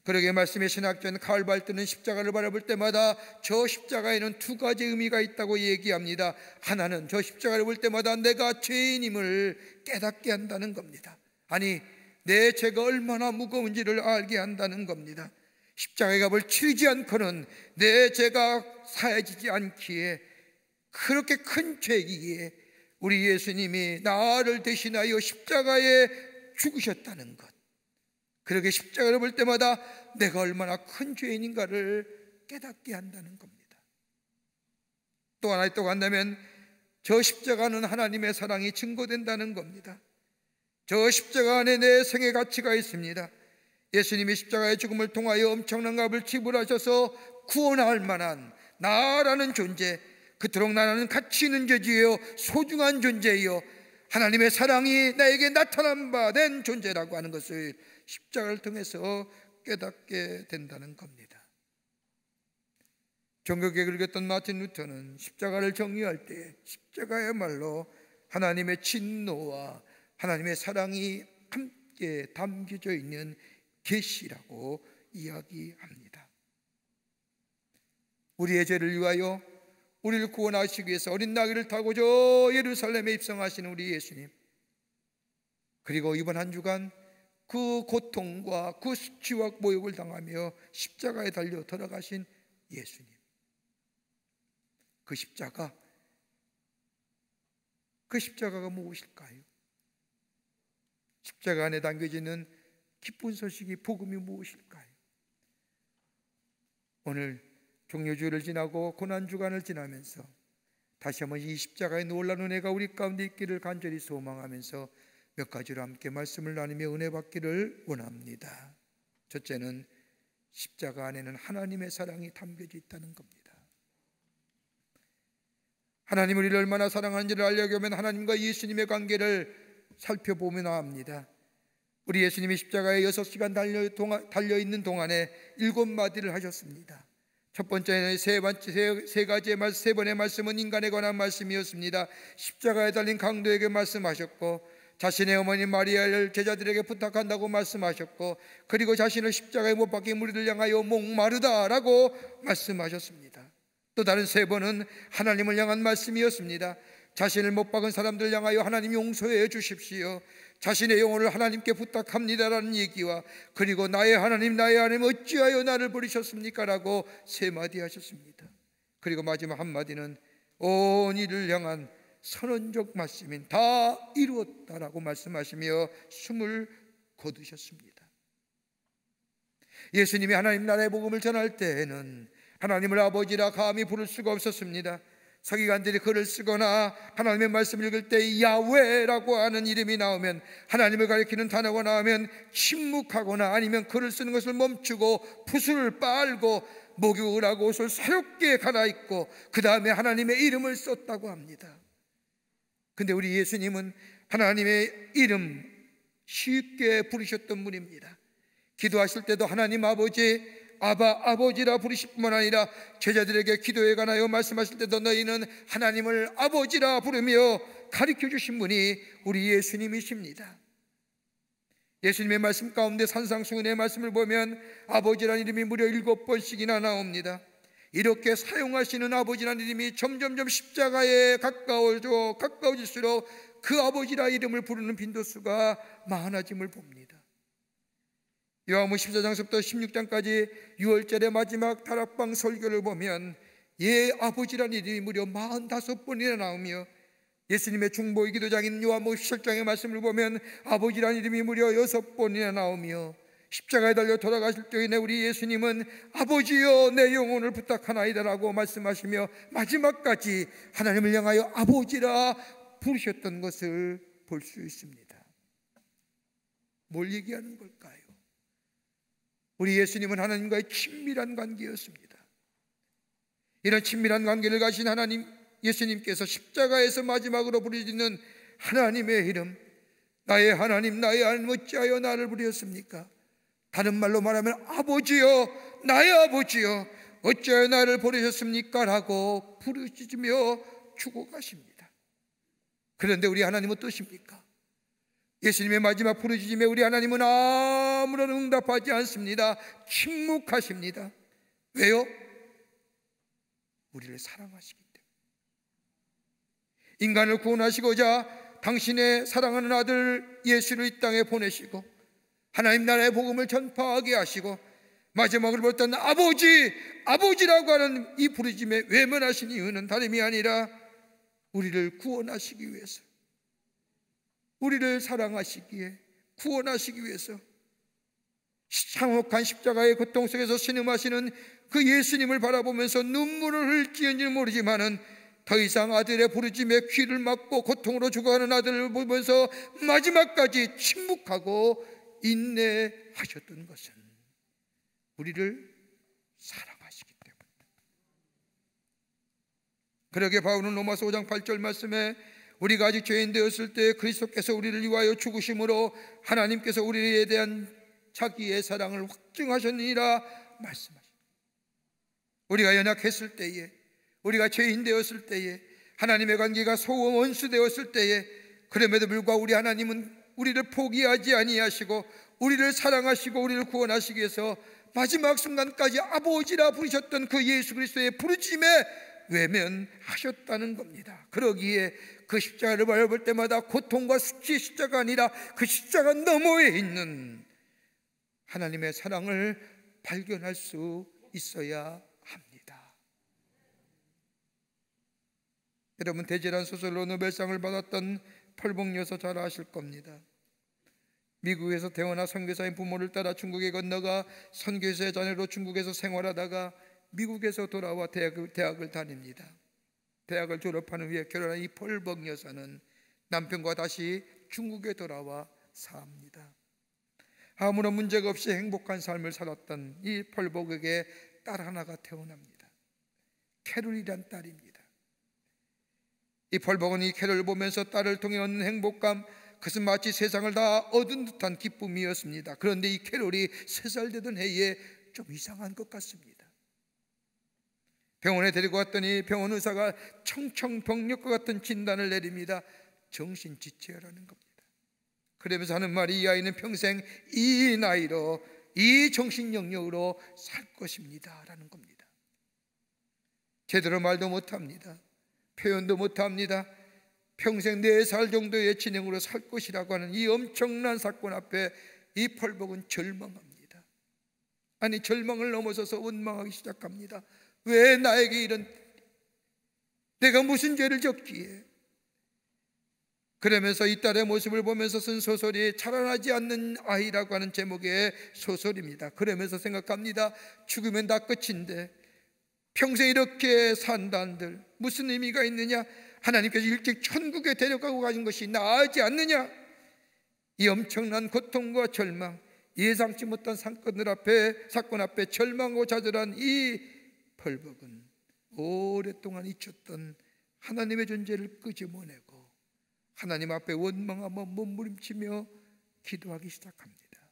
그러기에 말씀의 신학자인 칼 발트는 십자가를 바라볼 때마다 저 십자가에는 두 가지 의미가 있다고 얘기합니다. 하나는 저 십자가를 볼 때마다 내가 죄인임을 깨닫게 한다는 겁니다. 아니, 내 죄가 얼마나 무거운지를 알게 한다는 겁니다. 십자가의 값을 치르지 않고는 내 죄가 사해지지 않기에, 그렇게 큰 죄이기에 우리 예수님이 나를 대신하여 십자가에 죽으셨다는 것, 그렇게 십자가를 볼 때마다 내가 얼마나 큰 죄인인가를 깨닫게 한다는 겁니다. 또 하나 또 간다면 저 십자가는 하나님의 사랑이 증거된다는 겁니다. 저 십자가 안에 내 생의 가치가 있습니다. 예수님이 십자가의 죽음을 통하여 엄청난 값을 지불하셔서 구원할 만한 나라는 존재, 그토록 나라는 가치 있는 존재이요, 소중한 존재이요, 하나님의 사랑이 나에게 나타난 바 된 존재라고 하는 것을 십자가를 통해서 깨닫게 된다는 겁니다. 종교개혁을 겪던 마틴 루터는 십자가를 정의할 때 십자가야말로 하나님의 진노와 하나님의 사랑이 함께 담겨져 있는 계시라고 이야기합니다. 우리의 죄를 위하여 우리를 구원하시기 위해서 어린 나귀를 타고 저 예루살렘에 입성하시는 우리 예수님, 그리고 이번 한 주간 그 고통과 그 수치와 모욕을 당하며 십자가에 달려 돌아가신 예수님, 그 십자가가 무엇일까요? 십자가 안에 담겨지는 기쁜 소식이, 복음이 무엇일까요? 오늘 종료주일을 지나고 고난주간을 지나면서 다시 한번 이 십자가의 놀라운 은혜가 우리 가운데 있기를 간절히 소망하면서 몇 가지로 함께 말씀을 나누며 은혜 받기를 원합니다. 첫째는 십자가 안에는 하나님의 사랑이 담겨져 있다는 겁니다. 하나님 우리를 얼마나 사랑하는지를 알려고 하면 하나님과 예수님의 관계를 살펴보면 합니다. 우리 예수님이 십자가에 6시간 달려있는 동안에 7마디를 하셨습니다. 첫 번째는 세 번의 말씀은 인간에 관한 말씀이었습니다. 십자가에 달린 강도에게 말씀하셨고, 자신의 어머니 마리아를 제자들에게 부탁한다고 말씀하셨고, 그리고 자신을 십자가에 못 박힌 무리를 향하여 목마르다라고 말씀하셨습니다. 또 다른 세 번은 하나님을 향한 말씀이었습니다. 자신을 못 박은 사람들 향하여 하나님 용서해 주십시오, 자신의 영혼을 하나님께 부탁합니다라는 얘기와, 그리고 나의 하나님 어찌하여 나를 버리셨습니까? 라고 세 마디 하셨습니다. 그리고 마지막 한마디는 온 이를 향한 선언적 말씀인 다 이루었다라고 말씀하시며 숨을 거두셨습니다. 예수님이 하나님 나라의 복음을 전할 때에는 하나님을 아버지라 감히 부를 수가 없었습니다. 서기관들이 글을 쓰거나 하나님의 말씀을 읽을 때 야훼라고 하는 이름이 나오면, 하나님을 가리키는 단어가 나오면 침묵하거나 아니면 글을 쓰는 것을 멈추고 붓을 빨고 목욕을 하고 옷을 사롭게 갈아입고 그 다음에 하나님의 이름을 썼다고 합니다. 근데 우리 예수님은 하나님의 이름 쉽게 부르셨던 분입니다. 기도하실 때도 하나님 아버지, 아버지라 부르실 뿐만 아니라 제자들에게 기도에 관하여 말씀하실 때도 너희는 하나님을 아버지라 부르며 가르쳐 주신 분이 우리 예수님이십니다. 예수님의 말씀 가운데 산상수훈의 말씀을 보면 아버지라는 이름이 무려 7번씩이나 나옵니다. 이렇게 사용하시는 아버지라는 이름이 점점점 십자가에 가까워질수록 그 아버지라 이름을 부르는 빈도수가 많아짐을 봅니다. 요한복음 14장부터 16장까지 6월절의 마지막 다락방 설교를 보면 예 아버지란 이름이 무려 45번이나 나오며, 예수님의 중보의 기도장인 요한복음 17장의 말씀을 보면 아버지란 이름이 무려 6번이나 나오며, 십자가에 달려 돌아가실 때에 우리 예수님은 아버지여 내 영혼을 부탁하나이다 라고 말씀하시며 마지막까지 하나님을 향하여 아버지라 부르셨던 것을 볼 수 있습니다. 뭘 얘기하는 걸까요? 우리 예수님은 하나님과의 친밀한 관계였습니다. 이런 친밀한 관계를 가진 하나님 예수님께서 십자가에서 마지막으로 부르짖는 하나님의 이름, 나의 하나님 나의 하나님 어찌하여 나를 부르셨습니까? 다른 말로 말하면 아버지여 나의 아버지여 어찌하여 나를 버리셨습니까? 라고 부르짖으며 죽어가십니다. 그런데 우리 하나님은 어떠십니까? 예수님의 마지막 부르짖음에 우리 하나님은 아무런 응답하지 않습니다. 침묵하십니다. 왜요? 우리를 사랑하시기 때문에. 인간을 구원하시고자 당신의 사랑하는 아들 예수를 이 땅에 보내시고 하나님 나라의 복음을 전파하게 하시고 마지막으로 부르던 아버지, 아버지라고 하는 이 부르짖음에 외면하신 이유는 다름이 아니라 우리를 구원하시기 위해서, 우리를 사랑하시기에 구원하시기 위해서 참혹한 십자가의 고통 속에서 신음하시는 그 예수님을 바라보면서 눈물을 흘릴지는 모르지만은 더 이상 아들의 부르짖음에 귀를 막고 고통으로 죽어가는 아들을 보면서 마지막까지 침묵하고 인내하셨던 것은 우리를 사랑하시기 때문입니다. 그러게 바울은 로마서 5장 8절 말씀에 우리가 아직 죄인 되었을 때 그리스도께서 우리를 위하여 죽으심으로 하나님께서 우리에 대한 자기의 사랑을 확증하셨느니라 말씀하십니다. 우리가 연약했을 때에, 우리가 죄인 되었을 때에, 하나님의 관계가 소원 원수 되었을 때에, 그럼에도 불구하고 우리 하나님은 우리를 포기하지 아니하시고 우리를 사랑하시고 우리를 구원하시기 위해서 마지막 순간까지 아버지라 부르셨던 그 예수 그리스도의 부르짖음에 외면하셨다는 겁니다. 그러기에 그 십자가를 바라볼 때마다 고통과 수치의 십자가 아니라 그 십자가 너머에 있는 하나님의 사랑을 발견할 수 있어야 합니다. 여러분, 대제란 소설로 노벨상을 받았던 펄봉여서 잘 아실 겁니다. 미국에서 태어나 선교사인 부모를 따라 중국에 건너가 선교사의 자녀로 중국에서 생활하다가 미국에서 돌아와 대학을 다닙니다. 대학을 졸업한 후에 결혼한 이 펄봉 여사는 남편과 다시 중국에 돌아와 삽니다. 아무런 문제가 없이 행복한 삶을 살았던 이 펄봉에게 딸 하나가 태어납니다. 캐롤이란 딸입니다. 이 펄봉은 이 캐롤을 보면서 딸을 통해 얻는 행복감, 그것은 마치 세상을 다 얻은 듯한 기쁨이었습니다. 그런데 이 캐롤이 3살 되던 해에 좀 이상한 것 같습니다. 병원에 데리고 갔더니 병원 의사가 청청병력과 같은 진단을 내립니다. 정신지체라는 겁니다. 그러면서 하는 말이 이 아이는 평생 이 나이로 이 정신영역으로 살 것입니다 라는 겁니다. 제대로 말도 못합니다. 표현도 못합니다. 평생 4살 정도의 진행으로 살 것이라고 하는 이 엄청난 사건 앞에 이 펄봉은 절망합니다. 아니, 절망을 넘어서서 원망하기 시작합니다. 왜 나에게 이런, 내가 무슨 죄를 졌기에? 그러면서 이 딸의 모습을 보면서 쓴 소설이 자라나지 않는 아이라고 하는 제목의 소설입니다. 그러면서 생각합니다. 죽으면 다 끝인데 평생 이렇게 산다는들 무슨 의미가 있느냐? 하나님께서 일찍 천국에 데려가고 가신 것이 나아지 않느냐? 이 엄청난 고통과 절망, 예상치 못한 사건 앞에 절망하고 좌절한 이 펄봉은 오랫동안 잊혔던 하나님의 존재를 끄집어내고 하나님 앞에 원망하며 몸부림치며 기도하기 시작합니다.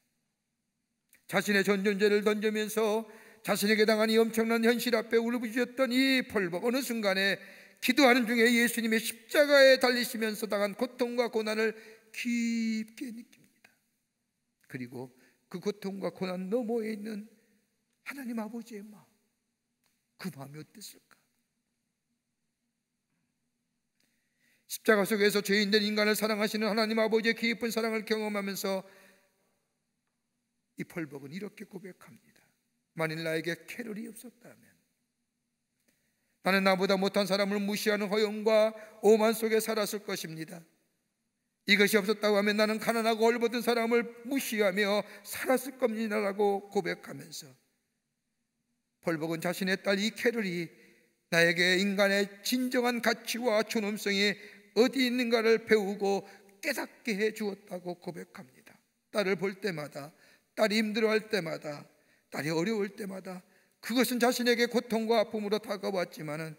자신의 전 존재를 던지면서 자신에게 당한 이 엄청난 현실 앞에 울부짖었던 이 펄봉, 어느 순간에 기도하는 중에 예수님의 십자가에 달리시면서 당한 고통과 고난을 깊게 느낍니다. 그리고 그 고통과 고난 너머에 있는 하나님 아버지의 마음, 그 마음이 어땠을까? 십자가 속에서 죄인된 인간을 사랑하시는 하나님 아버지의 깊은 사랑을 경험하면서 이 펄벅은 이렇게 고백합니다. 만일 나에게 캐럴이 없었다면 나는 나보다 못한 사람을 무시하는 허영과 오만 속에 살았을 것입니다. 이것이 없었다고 하면 나는 가난하고 얼버든 사람을 무시하며 살았을 겁니다라고 고백하면서 펄벅은 자신의 딸 이 캐럴이 나에게 인간의 진정한 가치와 존엄성이 어디 있는가를 배우고 깨닫게 해 주었다고 고백합니다. 딸을 볼 때마다, 딸이 힘들어할 때마다, 딸이 어려울 때마다 그것은 자신에게 고통과 아픔으로 다가왔지만은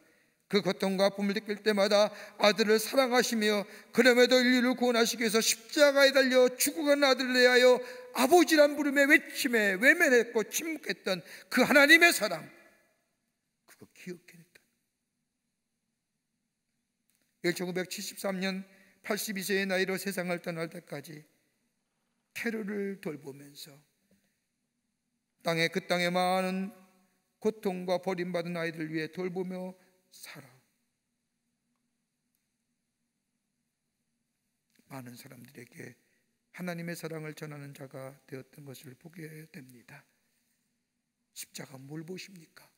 그 고통과 아픔을 느낄 때마다 아들을 사랑하시며 그럼에도 인류를 구원하시기 위해서 십자가에 달려 죽어간 아들을 대하여 아버지란 부름에 외침에 외면했고 침묵했던 그 하나님의 사랑, 그거 기억해냈다. 1973년 82세의 나이로 세상을 떠날 때까지 캐럴을 돌보면서 그 땅에 많은 고통과 버림받은 아이들 위해 돌보며 살아 많은 사람들에게 하나님의 사랑을 전하는 자가 되었던 것을 보게 됩니다. 십자가 뭘 보십니까?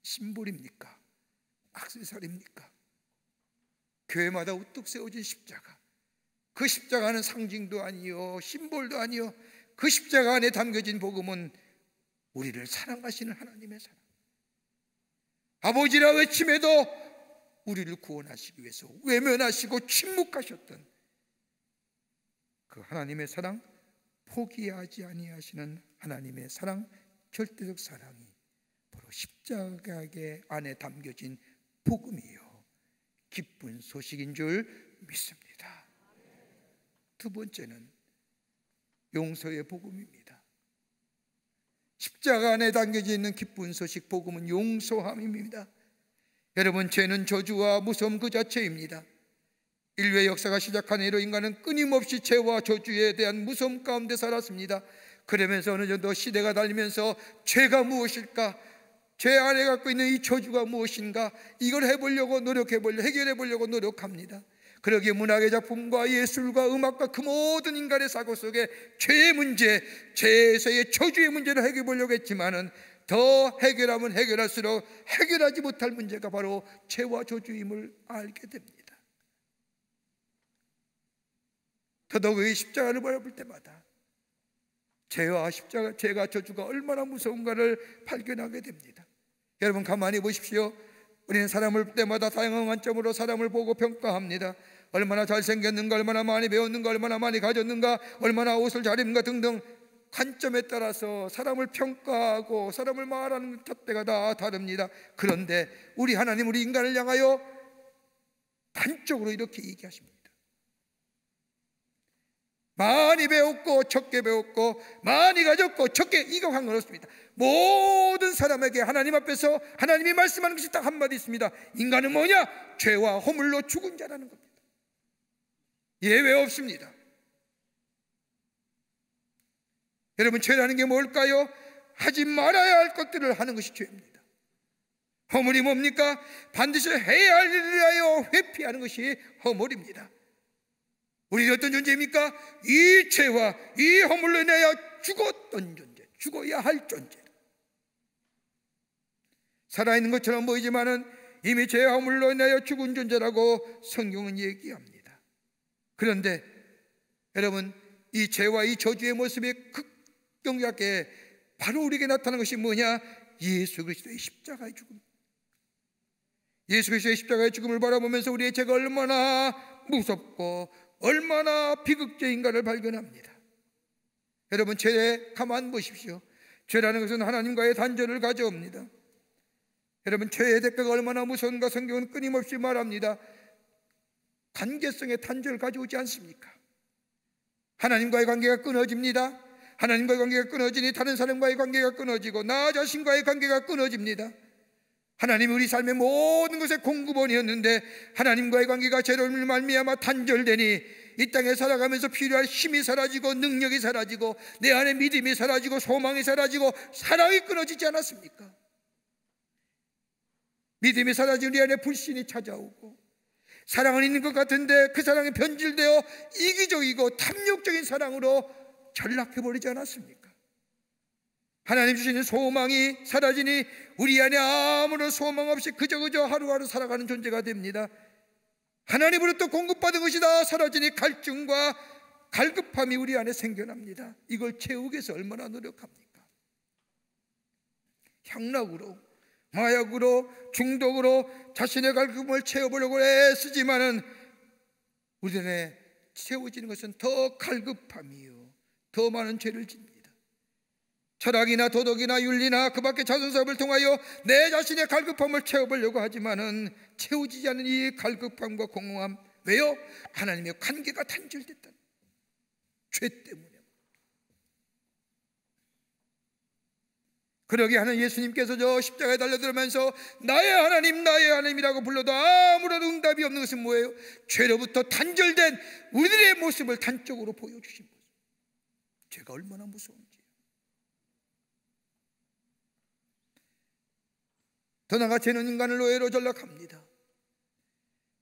심볼입니까? 액세서리입니까? 교회마다 우뚝 세워진 십자가, 그 십자가는 상징도 아니요 심볼도 아니요, 그 십자가 안에 담겨진 복음은 우리를 사랑하시는 하나님의 사랑, 아버지라 외침에도 우리를 구원하시기 위해서 외면하시고 침묵하셨던 그 하나님의 사랑, 포기하지 아니하시는 하나님의 사랑, 절대적 사랑이 바로 십자가 안에 담겨진 복음이요 기쁜 소식인 줄 믿습니다. 두 번째는 용서의 복음입니다. 십자가 안에 담겨져 있는 기쁜 소식 복음은 용서함입니다. 여러분, 죄는 저주와 무서움 그 자체입니다. 인류의 역사가 시작한 이로 인간은 끊임없이 죄와 저주에 대한 무서움 가운데 살았습니다. 그러면서 어느 정도 시대가 달리면서 죄가 무엇일까, 죄 안에 갖고 있는 이 저주가 무엇인가, 이걸 해보려고 해결해보려고 노력합니다. 그러기에 문학의 작품과 예술과 음악과 그 모든 인간의 사고 속에 죄의 문제, 죄에서의 저주의 문제를 해결해보려고 했지만은 더 해결하면 해결할수록 해결하지 못할 문제가 바로 죄와 저주임을 알게 됩니다. 더더욱 이 십자가를 바라볼 때마다 죄와 십자가, 죄가 저주가 얼마나 무서운가를 발견하게 됩니다. 여러분, 가만히 보십시오. 우리는 사람을 볼 때마다 다양한 관점으로 사람을 보고 평가합니다. 얼마나 잘생겼는가, 얼마나 많이 배웠는가, 얼마나 많이 가졌는가, 얼마나 옷을 잘 입는가 등등 관점에 따라서 사람을 평가하고 사람을 말하는 잣대가 다 다릅니다. 그런데 우리 하나님, 우리 인간을 향하여 단적으로 이렇게 얘기하십니다. 많이 배웠고 적게 배웠고 많이 가졌고 적게, 이거 상관없습니다. 모든 사람에게 하나님 앞에서 하나님이 말씀하는 것이 딱 한마디 있습니다. 인간은 뭐냐? 죄와 허물로 죽은 자라는 겁니다. 예외 없습니다. 여러분, 죄라는 게 뭘까요? 하지 말아야 할 것들을 하는 것이 죄입니다. 허물이 뭡니까? 반드시 해야 할 일을 하여 회피하는 것이 허물입니다. 우리는 어떤 존재입니까? 이 죄와 이 허물로 인하여 죽었던 존재, 죽어야 할 존재. 살아있는 것처럼 보이지만은 이미 죄와 허물로 인하여 죽은 존재라고 성경은 얘기합니다. 그런데 여러분, 이 죄와 이 저주의 모습이 극경하게 바로 우리에게 나타나는 것이 뭐냐? 예수 그리스도의 십자가의 죽음. 예수 그리스도의 십자가의 죽음을 바라보면서 우리의 죄가 얼마나 무섭고 얼마나 비극적인가를 발견합니다. 여러분, 죄에 가만 보십시오. 죄라는 것은 하나님과의 단절을 가져옵니다. 여러분, 죄의 대가가 얼마나 무서운가 성경은 끊임없이 말합니다. 관계성의 단절을 가져오지 않습니까? 하나님과의 관계가 끊어집니다. 하나님과의 관계가 끊어지니 다른 사람과의 관계가 끊어지고 나 자신과의 관계가 끊어집니다. 하나님이 우리 삶의 모든 것의 공급원이었는데 하나님과의 관계가 죄로 말미암아 단절되니 이 땅에 살아가면서 필요한 힘이 사라지고 능력이 사라지고 내 안에 믿음이 사라지고 소망이 사라지고 사랑이 끊어지지 않았습니까? 믿음이 사라진 우리 안에 불신이 찾아오고 사랑은 있는 것 같은데 그 사랑이 변질되어 이기적이고 탐욕적인 사랑으로 전락해버리지 않았습니까? 하나님 주시는 소망이 사라지니 우리 안에 아무런 소망 없이 그저 하루하루 살아가는 존재가 됩니다. 하나님으로부터 공급받은 것이 다 사라지니 갈증과 갈급함이 우리 안에 생겨납니다. 이걸 채우기 위해서 얼마나 노력합니까? 향락으로, 마약으로, 중독으로 자신의 갈급함을 채워보려고 애쓰지만은 우리 안에 채워지는 것은 더 갈급함이요, 더 많은 죄를 짓니다. 철학이나 도덕이나 윤리나 그 밖의 자선사업을 통하여 내 자신의 갈급함을 채워보려고 하지만은 채워지지 않는 이 갈급함과 공허함, 왜요? 하나님의 관계가 단절됐다. 죄 때문에. 그러게 하는 예수님께서 저 십자가에 달려들면서 나의 하나님, 나의 하나님이라고 불러도 아무런 응답이 없는 것은 뭐예요? 죄로부터 단절된 우리들의 모습을 단적으로 보여주신 거죠. 죄가 얼마나 무서운지. 더 나아가 죄는 인간을 노예로 전락합니다.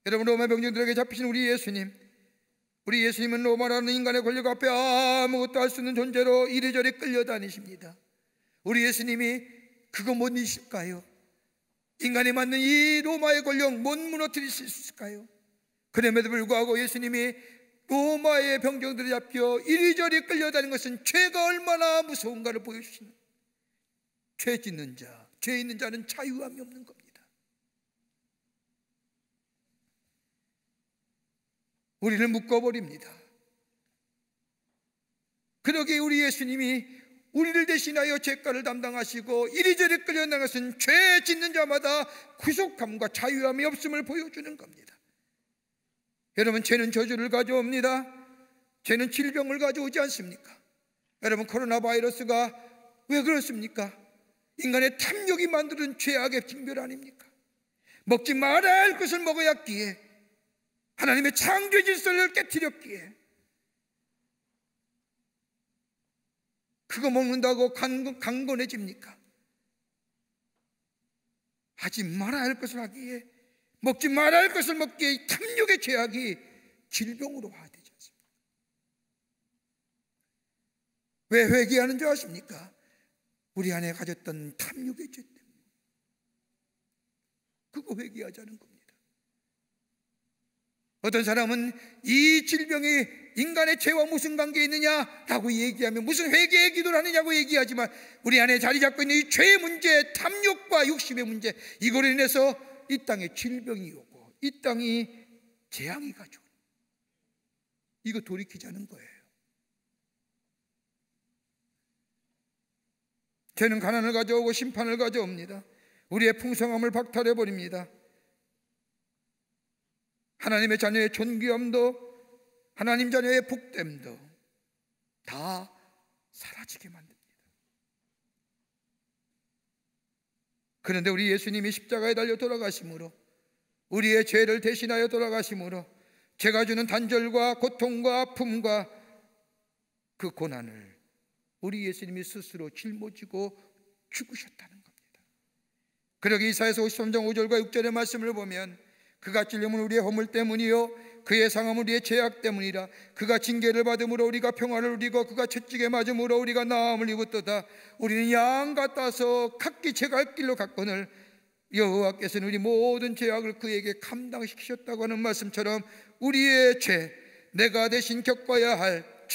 여러분, 로마 병정들에게 잡히신 우리 예수님은 로마라는 인간의 권력 앞에 아무것도 할 수 없는 존재로 이리저리 끌려다니십니다. 우리 예수님이 그거 못 이실까요? 인간에 맞는 이 로마의 권력 못 무너뜨릴 수 있을까요? 그럼에도 불구하고 예수님이 로마의 병정들에 잡혀 이리저리 끌려다니는 것은 죄가 얼마나 무서운가를 보여주시는, 죄 짓는 자, 죄 있는 자는 자유함이 없는 겁니다. 우리를 묶어버립니다. 그러기에 우리 예수님이 우리를 대신하여 죄가를 담당하시고 이리저리 끌려나는 것은 죄 짓는 자마다 구속함과 자유함이 없음을 보여주는 겁니다. 여러분, 죄는 저주를 가져옵니다. 죄는 질병을 가져오지 않습니까? 여러분, 코로나 바이러스가 왜 그렇습니까? 인간의 탐욕이 만드는 죄악의 징별 아닙니까? 먹지 말아야 할 것을 먹어야기에, 하나님의 창조 질서를 깨뜨렸기에, 그거 먹는다고 강건해집니까? 하지 말아야 할 것을 하기에, 먹지 말아야 할 것을 먹기에 탐욕의 죄악이 질병으로 화되지 않습니까? 왜 회개하는 줄 아십니까? 우리 안에 가졌던 탐욕의 죄 때문에. 그거 회개하자는 겁니다. 어떤 사람은 이 질병이 인간의 죄와 무슨 관계 있느냐라고 얘기하면 무슨 회개의 기도를 하느냐고 얘기하지만, 우리 안에 자리 잡고 있는 이 죄의 문제, 탐욕과 욕심의 문제, 이거로 인해서 이 땅에 질병이 오고 이 땅이 재앙이 가져오는, 이거 돌이키자는 거예요. 죄는 가난을 가져오고 심판을 가져옵니다. 우리의 풍성함을 박탈해버립니다. 하나님의 자녀의 존귀함도, 하나님 자녀의 복됨도 다 사라지게 만듭니다. 그런데 우리 예수님이 십자가에 달려 돌아가심으로, 우리의 죄를 대신하여 돌아가심으로 죄가 주는 단절과 고통과 아픔과 그 고난을 우리 예수님이 스스로 짊어지고 죽으셨다는 겁니다. 그러기 이사야서 53장 5절과 6절의 말씀을 보면, 그가 찔림은 우리의 허물 때문이요 그의 상함은 우리의 죄악 때문이라. 그가 징계를 받음으로 우리가 평화를 누리고 그가 채찍에 맞음으로 우리가 나음을 입었도다. 우리는 양 같아서 각기 제 갈 길로 갔거늘 여호와께서는 우리 모든 죄악을 그에게 감당시키셨다고 하는 말씀처럼, 우리의 죄, 내가 대신 겪어야 할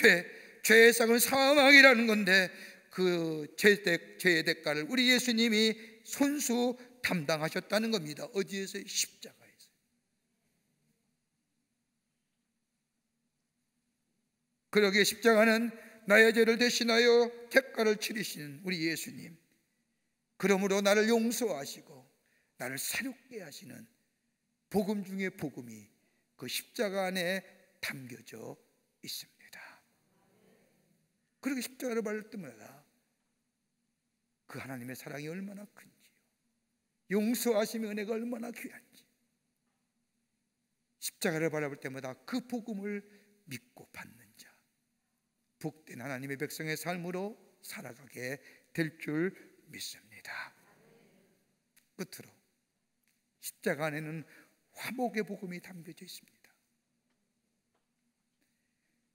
죄의 상은 사망이라는 건데, 그 죄의 대가를 우리 예수님이 손수 담당하셨다는 겁니다. 어디에서? 십자가에서. 그러기에 십자가는 나의 죄를 대신하여 대가를 치르시는 우리 예수님, 그러므로 나를 용서하시고 나를 새롭게 하시는 복음 중의 복음이 그 십자가 안에 담겨져 있습니다. 그렇게 십자가를 밟을 때마다 그 하나님의 사랑이 얼마나 큰지요, 용서하심의 은혜가 얼마나 귀한지, 십자가를 바라볼 때마다 그 복음을 믿고 받는 자, 복된 하나님의 백성의 삶으로 살아가게 될 줄 믿습니다. 끝으로 십자가 안에는 화목의 복음이 담겨져 있습니다.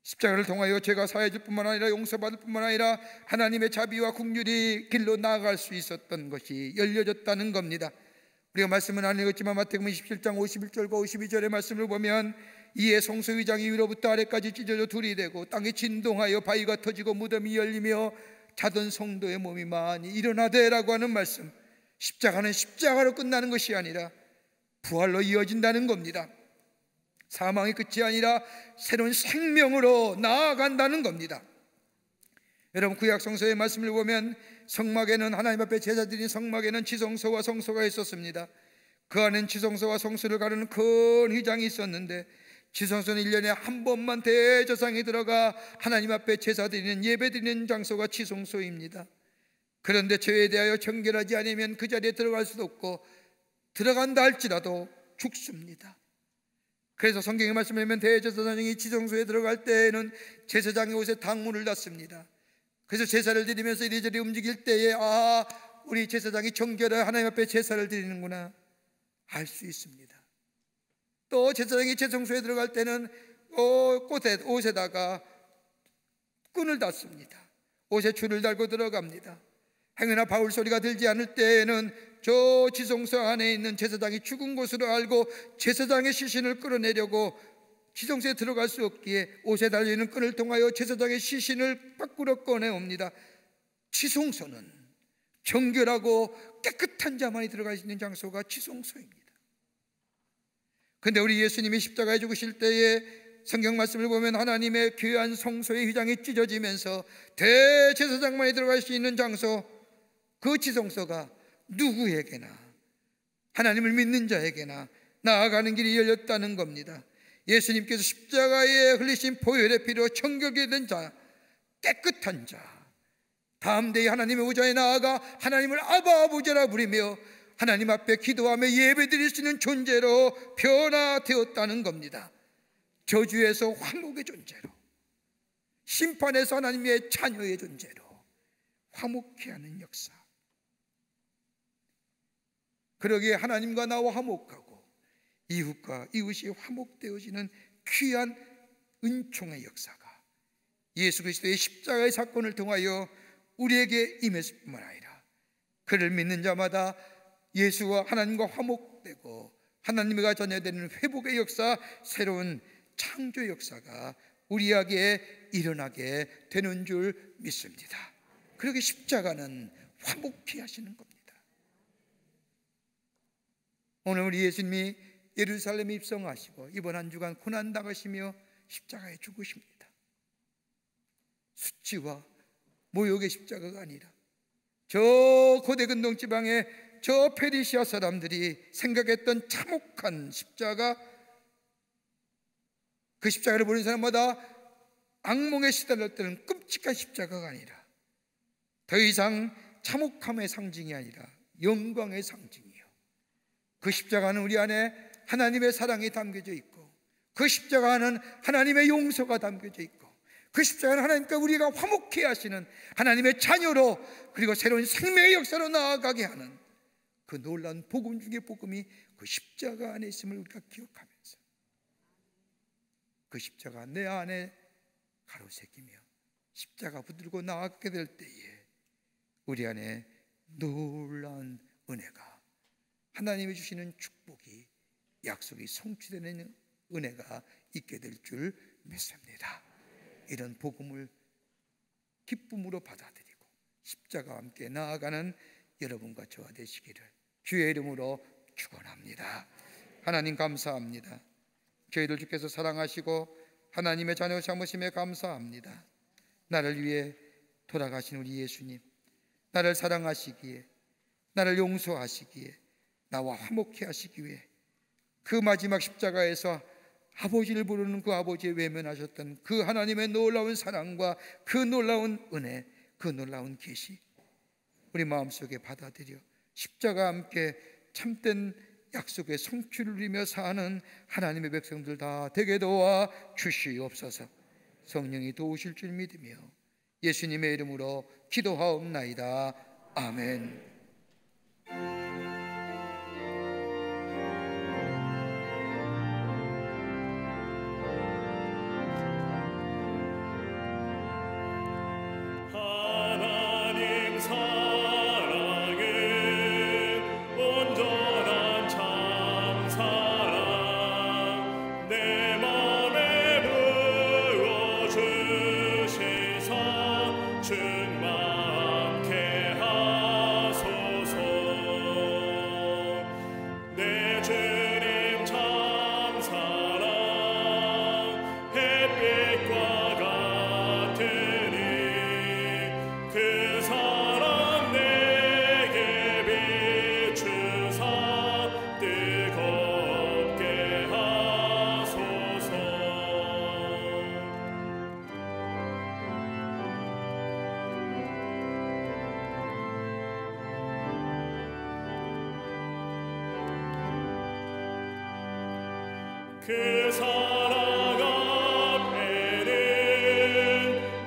십자가를 통하여 죄가 사해질 뿐만 아니라 용서받을 뿐만 아니라 하나님의 자비와 긍휼이 길로 나아갈 수 있었던 것이 열려졌다는 겁니다. 우리가 말씀은 안 읽었지만 마태복음 27장 51절과 52절의 말씀을 보면 이에 성소의장이 위로부터 아래까지 찢어져 둘이 되고 땅이 진동하여 바위가 터지고 무덤이 열리며 자던 성도의 몸이 많이 일어나되라고 하는 말씀. 십자가는 십자가로 끝나는 것이 아니라 부활로 이어진다는 겁니다. 사망의 끝이 아니라 새로운 생명으로 나아간다는 겁니다. 여러분, 구약 성서의 말씀을 보면 성막에는 하나님 앞에 제사드린 성막에는 지성소와 성소가 있었습니다. 그 안엔 지성소와 성소를 가르는 큰 휘장이 있었는데 지성소는 1년에 한 번만 대제사장이 들어가 하나님 앞에 제사드리는 예배드리는 장소가 지성소입니다. 그런데 죄에 대하여 정결하지 않으면 그 자리에 들어갈 수도 없고 들어간다 할지라도 죽습니다. 그래서 성경의 말씀을 보면 대제사장이 지성소에 들어갈 때에는 제사장의 옷에 당문을 닫습니다. 그래서 제사를 드리면서 이리저리 움직일 때에 우리 제사장이 정결해 하나님 앞에 제사를 드리는구나 알 수 있습니다. 또 제사장이 지성소에 들어갈 때는 옷에다가 끈을 닫습니다. 옷에 줄을 달고 들어갑니다. 행여나 바울 소리가 들지 않을 때에는 저 지성소 안에 있는 제사장이 죽은 것으로 알고 제사장의 시신을 끌어내려고 지성소에 들어갈 수 없기에 옷에 달리는 끈을 통하여 제사장의 시신을 밖으로 꺼내옵니다. 지성소는 정결하고 깨끗한 자만이 들어갈 수 있는 장소가 지성소입니다. 그런데 우리 예수님이 십자가에 죽으실 때에 성경 말씀을 보면 하나님의 귀한 성소의 휘장이 찢어지면서 대제사장만이 들어갈 수 있는 장소, 그 지성소가 누구에게나 하나님을 믿는 자에게나 나아가는 길이 열렸다는 겁니다. 예수님께서 십자가에 흘리신 보혈의 피로 정결이 된 자, 깨끗한 자, 다음 대에 하나님의 보좌에 나아가 하나님을 아바 아버지라 부리며 하나님 앞에 기도하며 예배드릴 수 있는 존재로 변화되었다는 겁니다. 저주에서 화목의 존재로, 심판에서 하나님의 자녀의 존재로 화목케 하는 역사. 그러기에 하나님과 나와 화목하고 이웃과 이웃이 화목되어지는 귀한 은총의 역사가 예수 그리스도의 십자가의 사건을 통하여 우리에게 임했을 뿐만 아니라 그를 믿는 자마다 예수와 하나님과 화목되고 하나님과 자녀되는 회복의 역사, 새로운 창조의 역사가 우리에게 일어나게 되는 줄 믿습니다. 그렇게 십자가는 화목케 하시는 겁니다. 오늘 우리 예수님이 예루살렘에 입성하시고 이번 한 주간 고난당하시며 십자가에 죽으십니다. 수치와 모욕의 십자가가 아니라 저 고대 근동 지방의 저 페르시아 사람들이 생각했던 참혹한 십자가, 그 십자가를 보는 사람마다 악몽에 시달렸던 끔찍한 십자가가 아니라 더 이상 참혹함의 상징이 아니라 영광의 상징이요, 그 십자가는 우리 안에 하나님의 사랑이 담겨져 있고 그 십자가는 하나님의 용서가 담겨져 있고 그 십자가는 하나님과 우리가 화목케 하시는 하나님의 자녀로, 그리고 새로운 생명의 역사로 나아가게 하는 그 놀라운 복음 중의 복음이 그 십자가 안에 있음을 우리가 기억하면서 그 십자가 내 안에 가로새기며 십자가 붙들고 나아가게 될 때에 우리 안에 놀라운 은혜가, 하나님이 주시는 축복이, 약속이 성취되는 은혜가 있게 될 줄 믿습니다. 이런 복음을 기쁨으로 받아들이고 십자가와 함께 나아가는 여러분과 저와 되시기를 주의 이름으로 축원합니다. 하나님 감사합니다. 저희들 주께서 사랑하시고 하나님의 자녀 삼으심에 감사합니다. 나를 위해 돌아가신 우리 예수님, 나를 사랑하시기에, 나를 용서하시기에, 나와 화목케 하시기 위해 그 마지막 십자가에서 아버지를 부르는 그 아버지에 외면하셨던 그 하나님의 놀라운 사랑과 그 놀라운 은혜, 그 놀라운 계시 우리 마음속에 받아들여 십자가와 함께 참된 약속의 성취를 누리며 사는 하나님의 백성들 다 되게 도와 주시옵소서. 성령이 도우실 줄 믿으며 예수님의 이름으로 기도하옵나이다. 아멘. 그 사랑 앞에는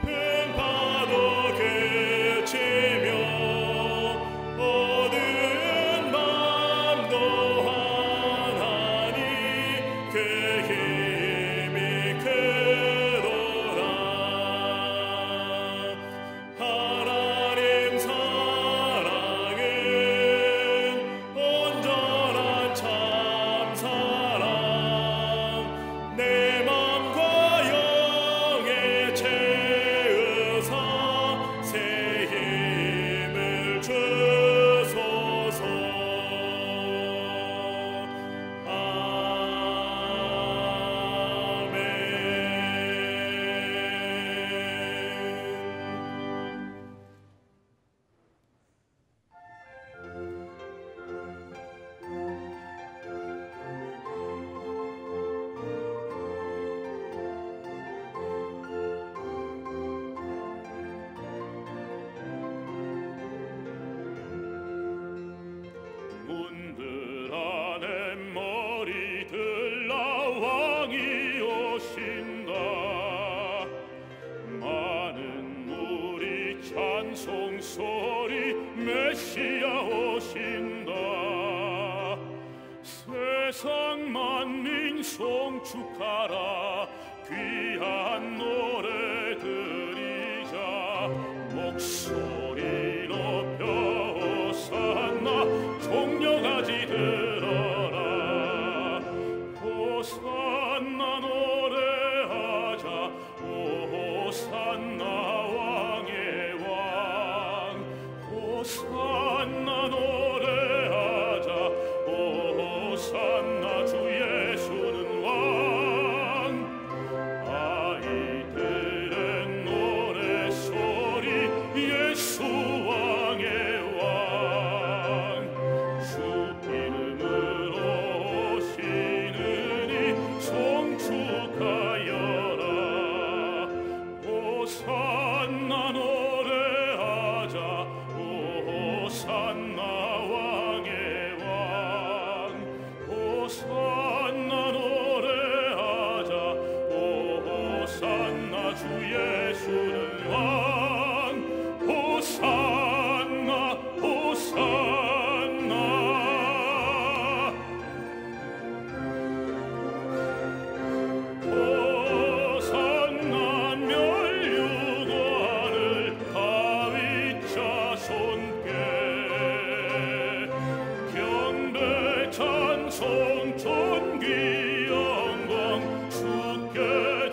풍파도 그치며 어두운 맘도 하나니 그 힘이 크도다. 하나님 사랑은 온전한 참사랑 내 맘과 영에 채우사 새 힘을 주소서. 아멘. 문드러내 머리 들라 왕이 오신다. 많은 무리 찬송 소리 메시아 오신다. 세상 만민 송축하라. 귀한 노래 드리자. 목소리 높여 호산나. 종려가지 들어라. 호산나 노래하자. 호산나 왕의 왕. 호산나 노래하자. 호산나 주 예수는 왕. 아이들의 노래소리 예수 왕의 왕. 주 이름으로 오시느니 송축하여라. 호산나 노래하자. 호산나 왕의 왕. 호산나 노래하자. 호산나 주 예수는 왕. 호산나 호산나. 호산나 멸류관을 다윗 자손께 경배 찬송 존귀 영광 주께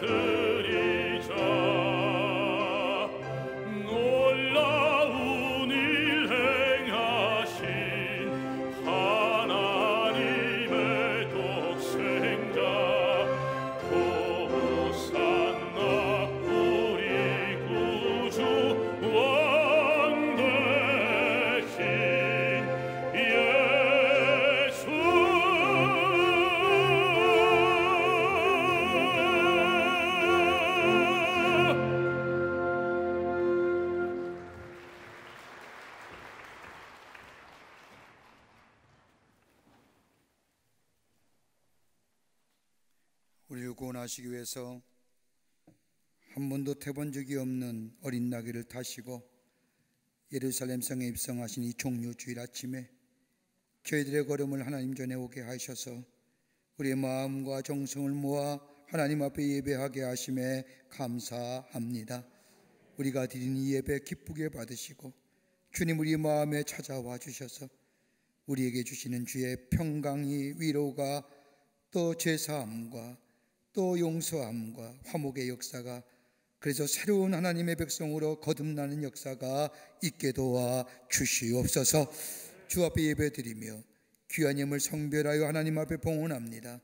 드리자. 놀라운 일 행하신 하나님의 독생자. 호산나 우리 구주 왕 되신 예수. 우리를 구원하시기 위해서 한 번도 태본 적이 없는 어린 나귀를 타시고 예루살렘 성에 입성하신 이 종료주일 아침에 저희들의 걸음을 하나님 전에 오게 하셔서 우리의 마음과 정성을 모아 하나님 앞에 예배하게 하심에 감사합니다. 우리가 드린 이 예배 기쁘게 받으시고 주님 우리 마음에 찾아와 주셔서 우리에게 주시는 주의 평강이, 위로가, 또 죄사함과 또 용서함과 화목의 역사가, 그래서 새로운 하나님의 백성으로 거듭나는 역사가 있게 도와 주시옵소서. 주 앞에 예배드리며 귀한 예물 성별하여 하나님 앞에 봉헌합니다.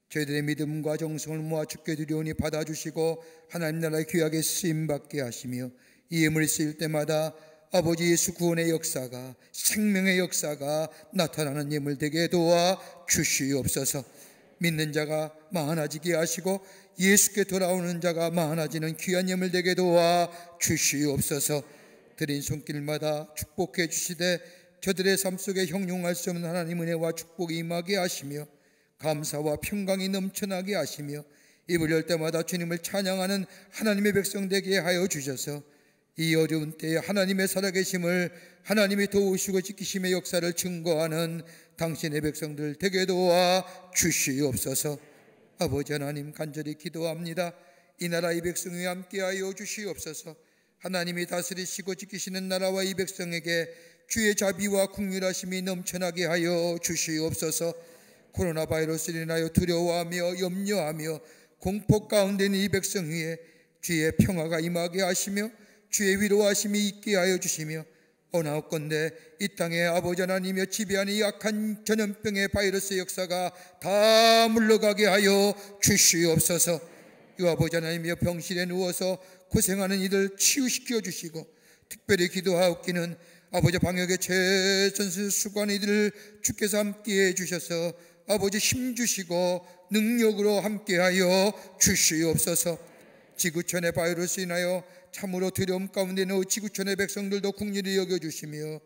저희들의 믿음과 정성을 모아 주께 드리오니 받아주시고 하나님 나라의 귀하게 쓰임받게 하시며, 이 예물이 쓰일 때마다 아버지 예수 구원의 역사가, 생명의 역사가 나타나는 예물 되게 도와 주시옵소서. 믿는 자가 많아지게 하시고 예수께 돌아오는 자가 많아지는 귀한 예물 되게 도와 주시옵소서. 드린 손길마다 축복해 주시되 저들의 삶 속에 형용할 수 없는 하나님 은혜와 축복이 임하게 하시며, 감사와 평강이 넘쳐나게 하시며, 입을 열 때마다 주님을 찬양하는 하나님의 백성 되게 하여 주셔서 이 어려운 때에 하나님의 살아계심을, 하나님이 도우시고 지키심의 역사를 증거하는 당신의 백성들 되게 도와 주시옵소서. 아버지 하나님, 간절히 기도합니다. 이 나라 이 백성 위에 함께하여 주시옵소서. 하나님이 다스리시고 지키시는 나라와 이 백성에게 주의 자비와 긍휼하심이 넘쳐나게 하여 주시옵소서. 코로나 바이러스로 인하여 두려워하며 염려하며 공포 가운데 있는 이 백성 위에 주의 평화가 임하게 하시며 주의 위로하심이 있게 하여 주시며, 원하옵건대 이 땅에 아버지 하나님이여 지배하는 이 악한 전염병의 바이러스 역사가 다 물러가게 하여 주시옵소서. 이 아버지 하나님이여 병실에 누워서 고생하는 이들 치유시켜 주시고, 특별히 기도하옵기는 아버지 방역의 최선수 수고하는 이들을 주께서 함께해 주셔서 아버지 힘주시고 능력으로 함께하여 주시옵소서. 지구촌의 바이러스 인하여 참으로 두려움 가운데 있는 지구촌의 백성들도 긍휼히 여겨주시며,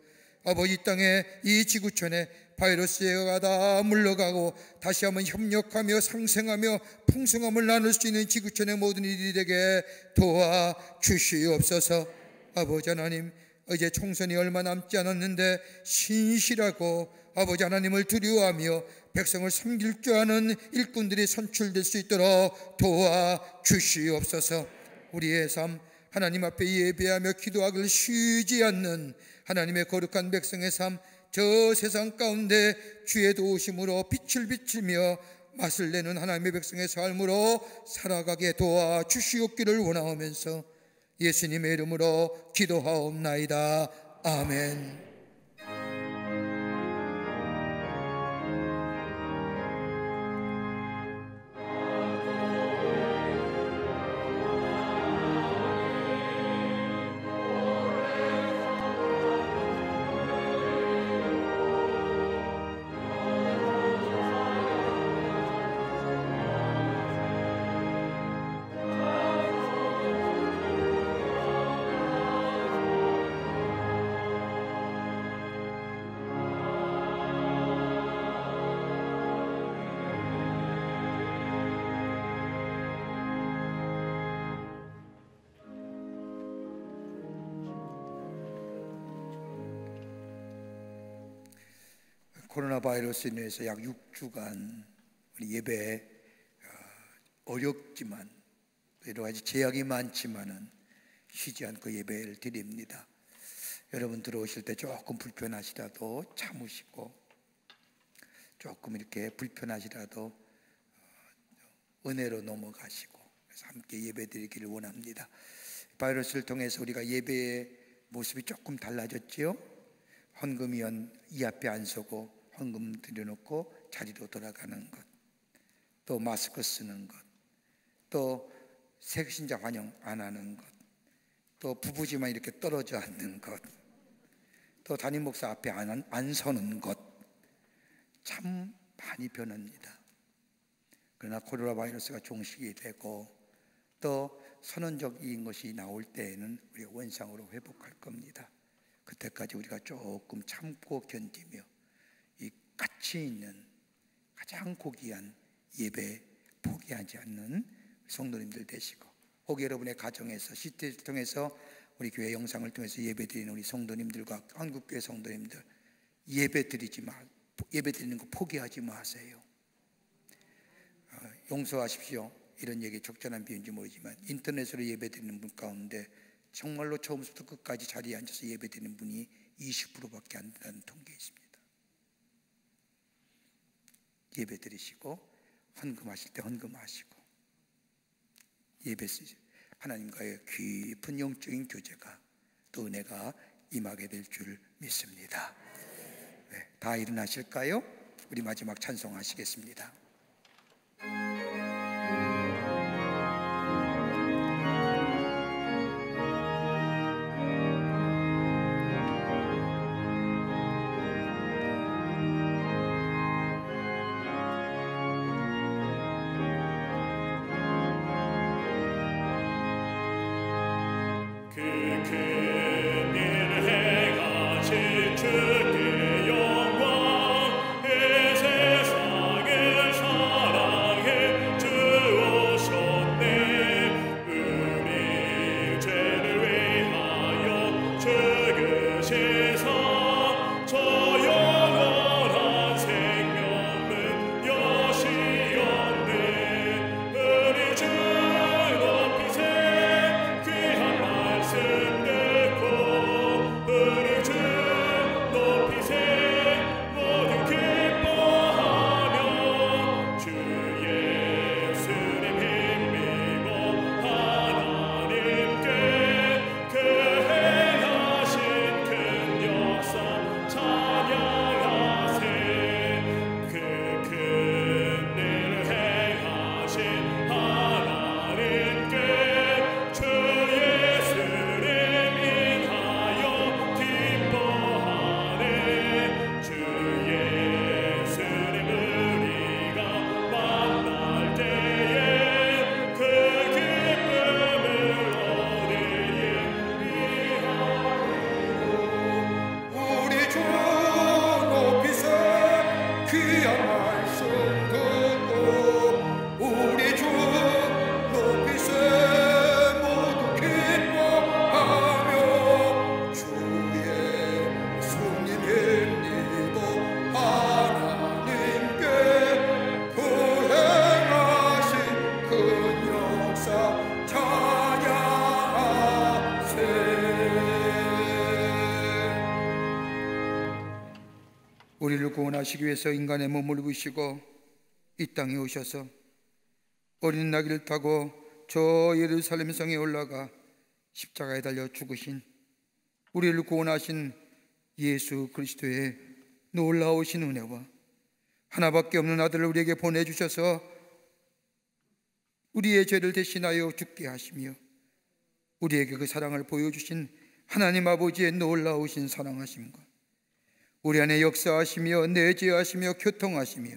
아버지 이 땅에 이 지구촌에 바이러스가 다 물러가고 다시 한번 협력하며 상생하며 풍성함을 나눌 수 있는 지구촌의 모든 일이 되게 도와 주시옵소서. 아버지 하나님, 이제 총선이 얼마 남지 않았는데 신실하고 아버지 하나님을 두려워하며 백성을 섬길 줄 아는 일꾼들이 선출될 수 있도록 도와 주시옵소서. 우리의 삶 하나님 앞에 예배하며 기도하기를 쉬지 않는 하나님의 거룩한 백성의 삶, 저 세상 가운데 주의 도우심으로 빛을 비치며 맛을 내는 하나님의 백성의 삶으로 살아가게 도와 주시옵기를 원하오면서 예수님의 이름으로 기도하옵나이다. 아멘. 코로나 바이러스에 인해서 약 6주간 우리 예배 어렵지만 여러 가지 제약이 많지만은 쉬지 않고 예배를 드립니다. 여러분 들어오실 때 조금 불편하시라도 참으시고, 조금 이렇게 불편하시라도 은혜로 넘어가시고, 그래서 함께 예배 드리기를 원합니다. 바이러스를 통해서 우리가 예배의 모습이 조금 달라졌지요. 헌금위원 이 앞에 안 서고 헌금 들여놓고 자리로 돌아가는 것, 또 마스크 쓰는 것, 또 새신자 환영 안 하는 것, 또 부부지만 이렇게 떨어져 앉는 것, 또 담임 목사 앞에 안 서는 것, 참 많이 변합니다. 그러나 코로나 바이러스가 종식이 되고 또 선언적인 것이 나올 때에는 우리가 원상으로 회복할 겁니다. 그때까지 우리가 조금 참고 견디며 이 가치 있는 가장 고귀한 예배 포기하지 않는 성도님들 되시고, 혹 여러분의 가정에서 CT를 통해서 우리 교회 영상을 통해서 예배 드리는 우리 성도님들과 한국교회 성도님들, 예배 드리는 거 포기하지 마세요. 용서하십시오. 이런 얘기 적절한 비유인지 모르지만 인터넷으로 예배 드리는 분 가운데 정말로 처음부터 끝까지 자리에 앉아서 예배 드리는 분이 20%밖에 안 된다는 통계 있습니다. 예배 드리시고 헌금하실 때 헌금하시고 예배 쓰시 하나님과의 깊은 영적인 교제가 또 은혜가 임하게 될 줄 믿습니다. 네, 다 일어나실까요? 우리 마지막 찬송하시겠습니다. 우리를 구원하시기 위해서 인간의 몸을 입으시고 이 땅에 오셔서 어린 나귀를 타고 저 예루살렘 성에 올라가 십자가에 달려 죽으신 우리를 구원하신 예수 그리스도의 놀라우신 은혜와 하나밖에 없는 아들을 우리에게 보내주셔서 우리의 죄를 대신하여 죽게 하시며 우리에게 그 사랑을 보여주신 하나님 아버지의 놀라우신 사랑하심과 우리 안에 역사하시며 내재하시며 교통하시며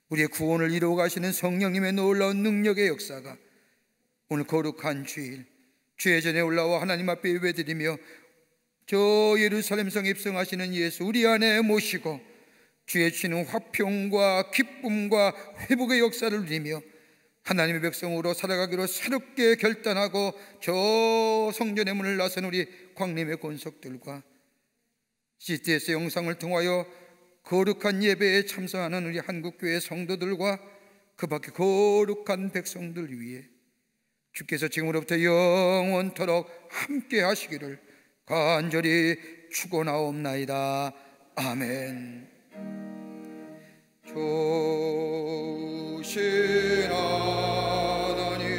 우리의 구원을 이루어 가시는 성령님의 놀라운 능력의 역사가 오늘 거룩한 주일 주의 전에 올라와 하나님 앞에 예배드리며 저 예루살렘 성에 입성하시는 예수 우리 안에 모시고 주의 주시는 화평과 기쁨과 회복의 역사를 누리며 하나님의 백성으로 살아가기로 새롭게 결단하고 저 성전의 문을 나선 우리 광림의 권속들과 CTS 영상을 통하여 거룩한 예배에 참석하는 우리 한국교회 성도들과 그 밖에 거룩한 백성들 위해 주께서 지금으로부터 영원토록 함께 하시기를 간절히 축원하옵나이다. 아멘. 좋으신 하나님,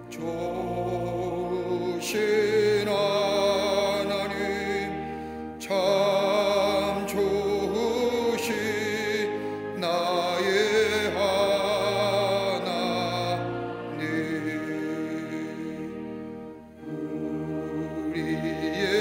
좋으신 하나님, 참 좋으신 나의 하나님, 우리의